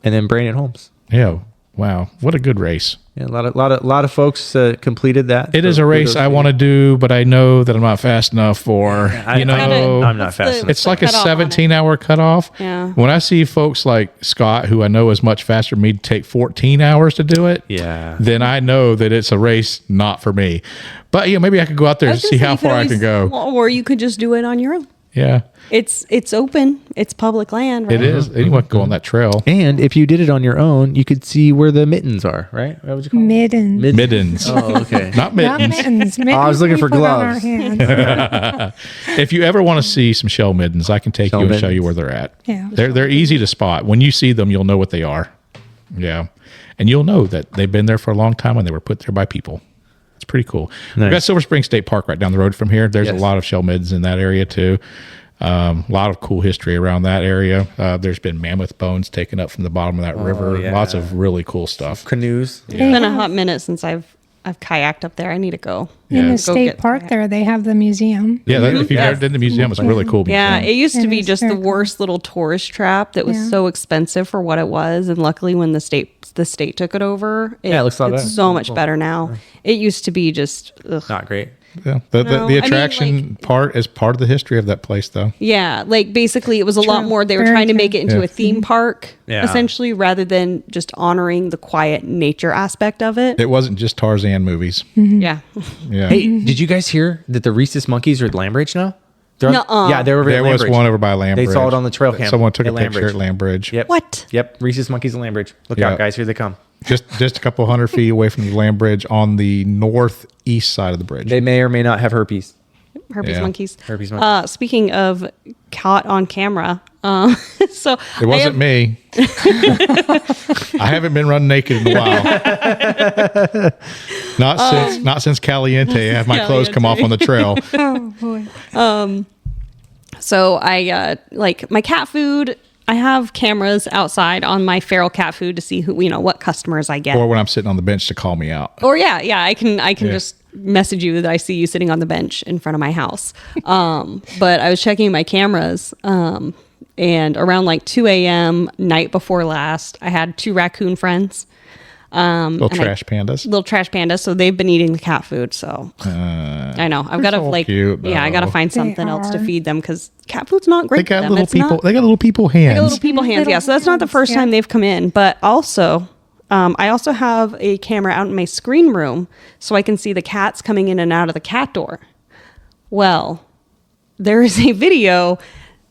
then Brandon Holmes. Yeah. Wow. What a good race. Yeah, a lot of folks completed that. It is a race I want to do, but I know that I'm not fast enough for, I'm not fast enough. It's like a Cutoff on it. 17-hour cutoff. Yeah. When I see folks like Scott, who I know is much faster than me, take 14 hours to do it, Yeah. then I know that it's a race not for me. But maybe I could go out there I and was gonna see say how you could far I can go. Or you could just do it on your own. Yeah, It's open. It's public land, right? it is. Anyone can go on that trail. And if you did it on your own, you could see where the mittens are, right? What would you call them? Mittens. Mittens. Oh, okay. Not Not mittens. mittens. Mittens I was looking we for put on our gloves. hands. If you ever want to see some shell middens, I can take Shell you and show you middens. where they're at. Yeah. They're easy to spot. When you see them, you'll know what they are. Yeah. And you'll know that they've been there for a long time and they were put there by people. It's pretty cool. We've got Nice. Silver Spring State Park right down the road from here. There's a Yes. lot of shell middens in that area too. A lot of cool history around that area. There's been mammoth bones taken up from the bottom of that river. yeah. Lots of really cool stuff. Canoes. It's been a hot minute since I've kayaked up there. I need to go. In Yeah. the Go state get park there, they have the museum. Yeah, if you've ever been to the museum, it's a really cool museum. Yeah, it used to It be is just the very cool. worst little tourist trap that was Yeah. so expensive for what it was. And luckily, when the state took it over, Yeah, it looks a lot it's better. so much better now. It used to be just ugh. Not great. Yeah. The No, I the mean, attraction part is part of the history of that place, though. Yeah, like basically it was a lot True. more. They were Very trying to true. make it into Yeah. a theme park, Yeah. essentially, rather than just honoring the quiet nature aspect of it. It wasn't just Tarzan movies. Yeah. Yeah. Hey, did you guys hear that the Rhesus monkeys are at Lambridge now? Nuh-uh. Yeah, they're over There at was Lambridge. one over by Lambridge. They saw it on the trail cam. Someone took a at picture at Lambridge. Lambridge. Yep. What? Yep. Rhesus monkeys at Lambridge. Look Yeah. out, guys. Here they come. Just a couple hundred feet away from the Lambridge on the northeast side of the bridge. They may or may not have herpes. Herpes Yeah. monkeys. Herpes monkeys. Speaking of caught on camera, so It wasn't me. I haven't been running naked in a while. Not since Caliente. I have my clothes come off on the trail. Oh boy. So I like my cat food. I have cameras outside on my feral cat food to see what customers I get. Or when I'm sitting on the bench to call me out. Or yeah, I can just message you that I see you sitting on the bench in front of my house. But I was checking my cameras, and around like 2 a.m. night before last, I had 2 raccoon friends. Little and trash pandas. Little trash pandas, so they've been eating the cat food. So I know I've got to so cute, I got to though. find They something else to are. feed them because cat food's not great. They got for them. little It's people. not- They got little people hands. They got little people hands, yeah. So that's not the hands, first yeah. time they've come in, but also, I also have a camera out in my screen room so I can see the cats coming in and out of the cat door. Well, there is a video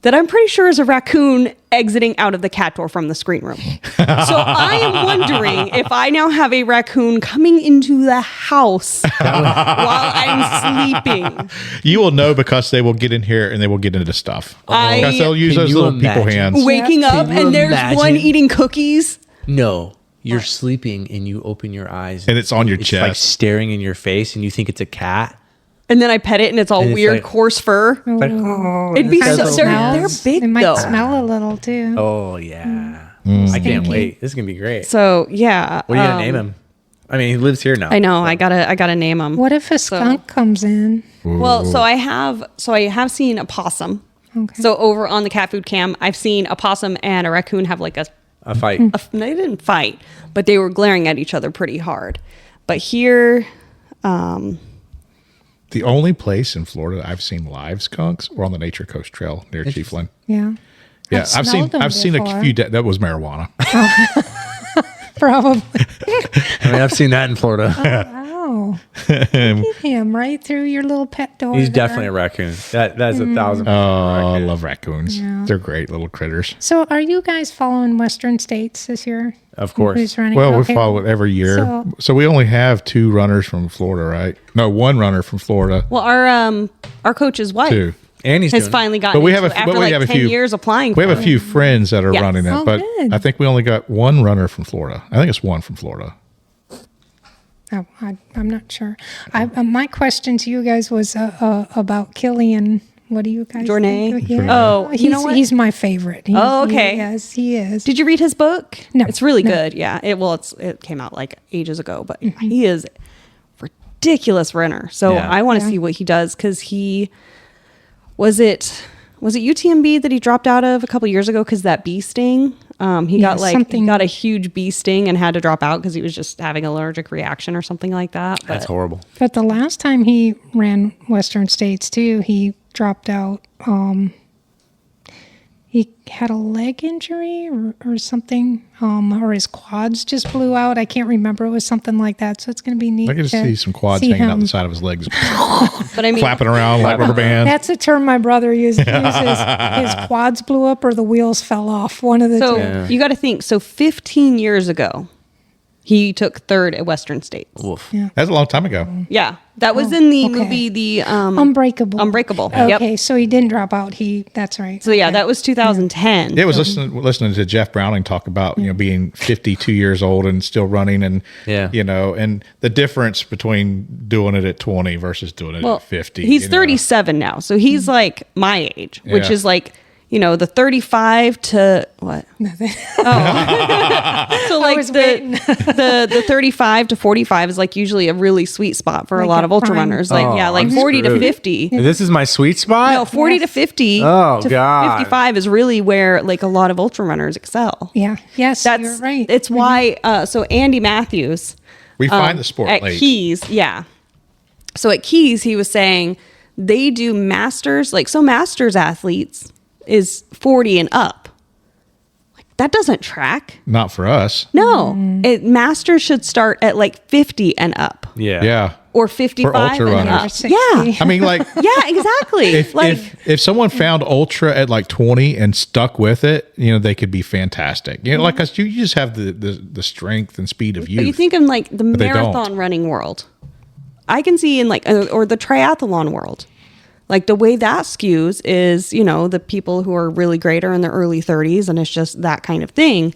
that I'm pretty sure is a raccoon exiting out of the cat door from the screen room. So I am wondering if I now have a raccoon coming into the house while I'm sleeping. You will know because they will get in here and they will get into stuff. Because they'll use Can those you little people imagine? hands. Waking up Can you and there's imagine? one eating cookies. No. You're sleeping and you open your eyes. And it's on your It's like chest. staring in your face and you think it's a cat. And then I pet it and it's all And it's weird, like- coarse fur. Like, It'd be That's so so they're nice. big They might though. smell a little too. oh, yeah. I can't wait. This is gonna be great. So yeah. What are you gonna name him? I mean, he lives here now. I know. I gotta name him. What if a skunk comes in? Well, so I have seen a possum. Okay. So over on the cat food cam, I've seen a possum and a raccoon have like A fight. they didn't fight, but they were glaring at each other pretty hard. But here, The only place in Florida I've seen live skunks were on the Nature Coast Trail near Chiefland. Yeah. Yeah, I've seen smelled them a before. few. That was marijuana. Probably. I mean, I've seen that in Florida. Oh. Look at him right through your little pet door. He's there. definitely a raccoon. That's 1,000%. Oh, I love raccoons. They're great little critters. So, are you guys following Western States this year? Of course. Who's running? Well, we Okay. follow it every year. So we only have 2 runners from Florida, right? No, 1 runner from Florida. well, our coach's wife 2. And he's has doing finally gotten. But we have into a, it but after we like have a 10 few years applying. We have for a few friends that are Yes. running it, Oh, but good. I think we only got 1 runner from Florida. I think it's 1 from Florida. Oh, I'm not sure. My question to you guys was about Killian. What do you guys Jornay? think? Yeah. Oh, you know what? He's my favorite. Oh, okay. Yes, he is. Did you read his book? No, It's really no. good. Yeah. It came out like ages ago, but he is ridiculous runner. So Yeah. I want to Yeah. see what he does because was it UTMB that he dropped out of a couple years ago because that bee sting? He got a huge bee sting and had to drop out because he was just having an allergic reaction or something like that. But That's horrible. But the last time he ran Western States too, he dropped out. He had a leg injury or something, or his quads just blew out. I can't remember. It was something like that. So it's going to be neat. I can just to see some quads see hanging out him. the side of his legs, But I mean, flapping around like rubber bands. That's a term my brother uses. He uses his quads blew up or the wheels fell off. One of the so two. Yeah. you got to think. So 15 years ago, he took 3rd at Western States. Woof. Yeah. That's a long time ago. Yeah, that was in the okay. movie The Unbreakable. Unbreakable. Okay, Yep. so he didn't drop out. That's right. So yeah, Okay. that was 2010. It was listening to Jeff Browning talk about being 52 years old and still running, and Yeah. and the difference between doing it at 20 versus doing it at 50. He's you know. 37 now, so he's like my age, which Yeah. is like the 35 to what? Nothing. So like was the, waiting. the 35 to 45 is like usually a really sweet spot for a Like lot a of ultra prime. runners. Like Oh, like I'm 40 to screwed. 50. This is my sweet spot? No, 40 to Yes. 50 Oh, to God. 55 is really where like a lot of ultra runners excel. Yeah. Yes, That's you're right. It's why so Andy Matthews We find the sport at late. Keys, yeah. So at Keys, he was saying they do masters, so masters athletes is 40 and up. Like that doesn't track. Not for us. No, masters should start at like 50 and up, Yeah. Yeah. or 55 ultra and runners. up. Or 60. Yeah, I mean, like, yeah, exactly. if someone found ultra at like 20 and stuck with it, they could be fantastic. Like us, you just have the strength and speed of But you youth. think in like the they don't. marathon running world, I can see in like or the triathlon world, like the way that skews is the people who are really great are in their early 30s, and it's just that kind of thing.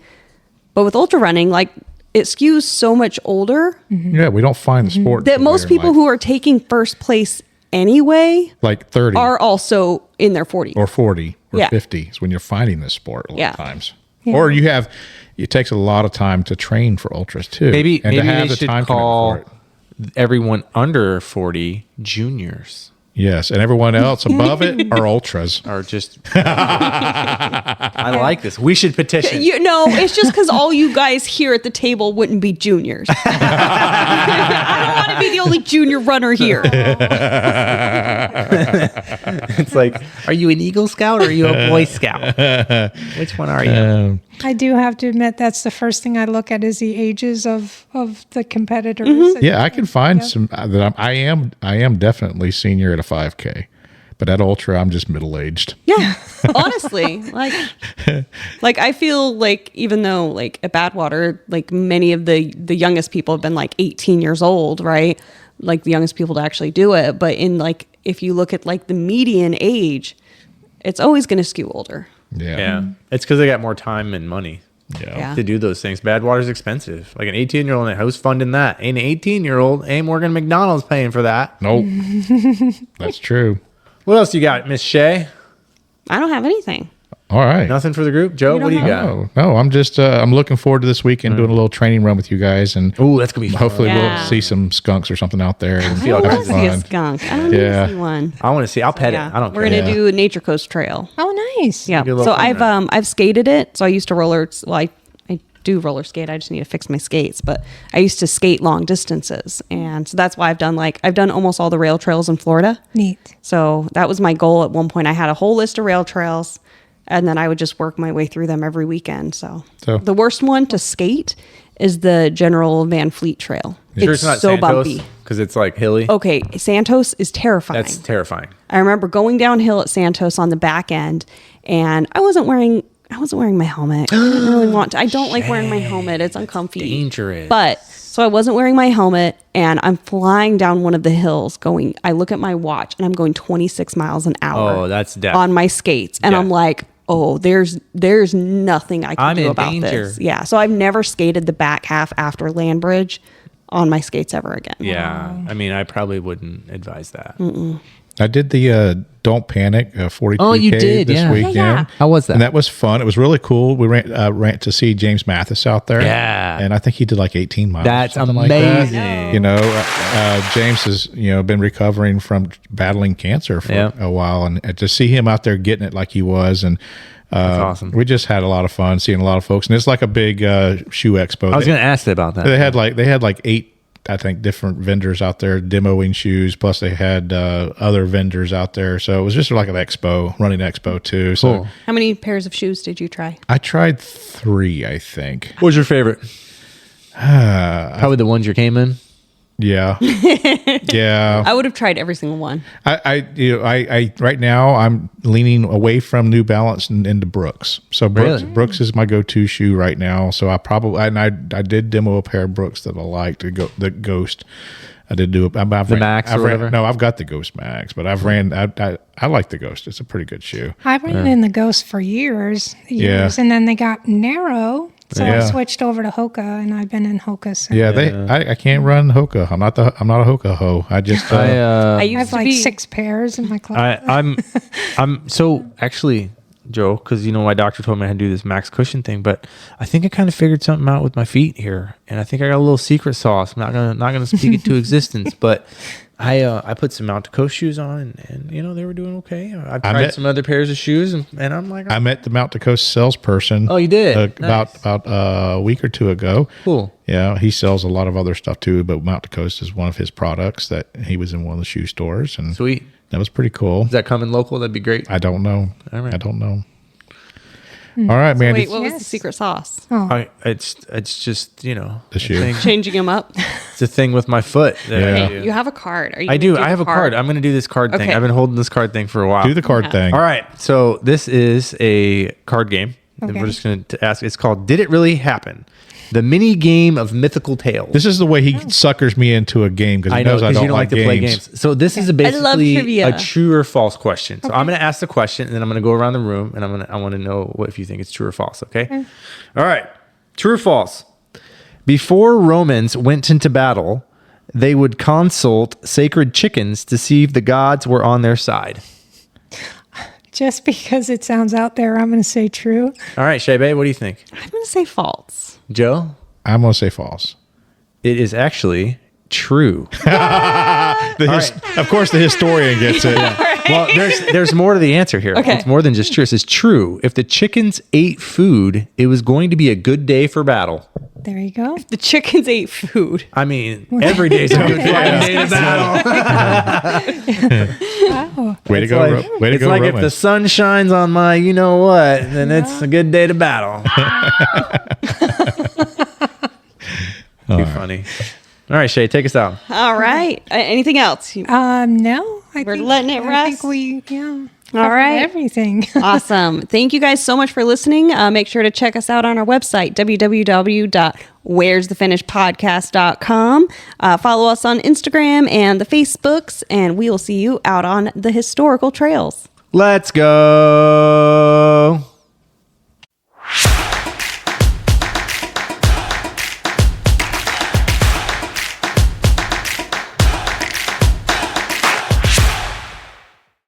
But with ultra running, like it skews so much older Yeah, we don't find the sport that most people who are taking first place anyway like 30 are also in their 40s. or 40 or Yeah. 50 is when you're finding this sport a lot Yeah. of times. Or it takes a lot of time to train for ultras too. Maybe and to have they the should time call commitment for it. everyone under 40 juniors. Yes, and everyone else above it are ultras. Or just I like this. We should petition. It's just because all you guys here at the table wouldn't be juniors. I don't want to be the only junior runner here. It's like, are you an Eagle Scout or are you a Boy Scout? Which one are you? I do have to admit that's the first thing I look at is the ages of the competitors. Mm-hmm. Yeah, I can find some that I am definitely senior at a 5K, but at ultra I'm just middle aged. Yeah, honestly, like I feel like even though like at Badwater, like many of the youngest people have been like 18 years old, right? Like the youngest people to actually do it, but in like if you look at like the median age, it's always going to skew older. Yeah. It's because they got more time and money Yeah. to do those things. Badwater's expensive. Like an 18-year-old, who's funding that? Ain't an 18-year-old, ain't Morgan McDonald's paying for that. Nope, that's true. What else you got, Miss Shae? I don't have anything. All right. Nothing for the group, Joe. What do you got? No, I'm just I'm looking forward to this weekend doing a little training run with you guys, and Oh, that's gonna be fun. hopefully Yeah. we'll see some skunks or something out there. And I want have to see a fun. skunk. I don't need Yeah. to see one. I want to see. I'll pet it. I don't We're care. gonna do a Nature Coast Trail. Oh, nice. Yeah. Good luck So on I've skated it. So I used to roller. Well, I do roller skate. I just need to fix my skates. But I used to skate long distances, and so that's why I've done almost all the rail trails in Florida. Neat. So that was my goal at one point. I had a whole list of rail trails, and then I would just work my way through them every weekend. So the worst one to skate is the General Van Fleet Trail. Sure It's not so Santos, bumpy. because it's like hilly. Okay, Santos is terrifying. That's terrifying. I remember going downhill at Santos on the back end, and I wasn't wearing my helmet. I didn't really want to. I don't like wearing my helmet. It's uncomfy. Dangerous. But so I wasn't wearing my helmet, and I'm flying down one of the hills going, I look at my watch and I'm going 26 miles an hour. Oh, that's death. on my skates. And I'm Death. like, oh, there's nothing I can I'm do in about danger. this. Yeah. So I've never skated the back half after Land Bridge on my skates ever again. Yeah. I mean, I probably wouldn't advise that. I did the Don't Panic 42K Oh, you did, this yeah. weekend. Yeah. How was that? And that was fun. It was really cool. We ran to see James Mathis out there. Yeah. And I think he did like 18 miles. That's something amazing. Like that. You know, James has, been recovering from battling cancer for a while. And to see him out there getting it like he was. And That's awesome. we just had a lot of fun seeing a lot of folks. And it's like a big shoe expo. I was going to ask you about that. They had like 8, I think, different vendors out there demoing shoes. Plus, they had other vendors out there. So it was just like an expo, running expo too. So Cool. How many pairs of shoes did you try? I tried 3, I think. What was your favorite? Probably the ones you came in. Yeah, yeah. I would have tried every single one. I right now I'm leaning away from New Balance and into Brooks. So Brooks is my go-to shoe right now. So I did demo a pair of Brooks that I liked. The Ghost. I did do the Max or whatever? No, I've got the Ghost Max, but I like the Ghost. It's a pretty good shoe. I ran in the Ghost for years, and then they got narrow. So I switched over to Hoka, and I've been in Hoka since. Yeah, I can't run Hoka. I'm not a Hoka hoe. I just I I used have to like be 6 pairs in my closet. I'm so actually, Joe, because my doctor told me I had to do this max cushion thing, but I think I kind of figured something out with my feet here, and I think I got a little secret sauce. I'm not gonna speak it to existence, but I put some Mount Coast shoes on, and they were doing okay. I've tried some other pairs of shoes, and I'm like, I met the Mount Coast salesperson. Oh, you did? Nice. about a week or two ago. Cool. Yeah, he sells a lot of other stuff too, but Mount Coast is one of his products that he was in one of the shoe stores, and Sweet. that was pretty cool. Is that coming local? That'd be great. I don't know. All right. I don't know. All right, man. Wait, what was the secret sauce? It's just The shoe. thing. Changing them up. It's a thing with my foot. that I Yeah. do. You have a card. Are you I gonna do. I have a card. I'm going to do this card thing. Okay. I've been holding this card thing for a while. Do the card thing. All right. So this is a card game. And Okay. we're just going to ask. It's called Did It Really Happen? The mini game of mythical tales. This is the way he suckers me into a game because he knows I because don't you don't like to play games. games. So this is love basically trivia. a true or false question. So I'm going to ask the question, and then I'm going to go around the room, and I want to know if you think it's true or false. Okay. All right. True or false? Before Romans went into battle, they would consult sacred chickens to see if the gods were on their side. Just because it sounds out there, I'm going to say true. All right, Shae, what do you think? I'm going to say false. Joe? I'm going to say false. It is actually true. Of course, the historian gets it. Well, there's more to the answer here. Okay. It's more than just true. It says true. If the chickens ate food, it was going to be a good day for battle. There you go. The chickens ate food. I mean, every day's a good day to battle. Wow. Way to go, way to It's go, like if Roman. the sun shines on my you know what, then it's a good day to battle. Too funny. All right, Shae, take us out. All right. Anything else? No, I We're think, letting it I rest? think we, All right. everything. Awesome. Thank you guys so much for listening. Make sure to check us out on our website, www.where'sthefinish.podcast.com. Follow us on Instagram and the Facebooks, and we will see you out on the historical trails. Let's go.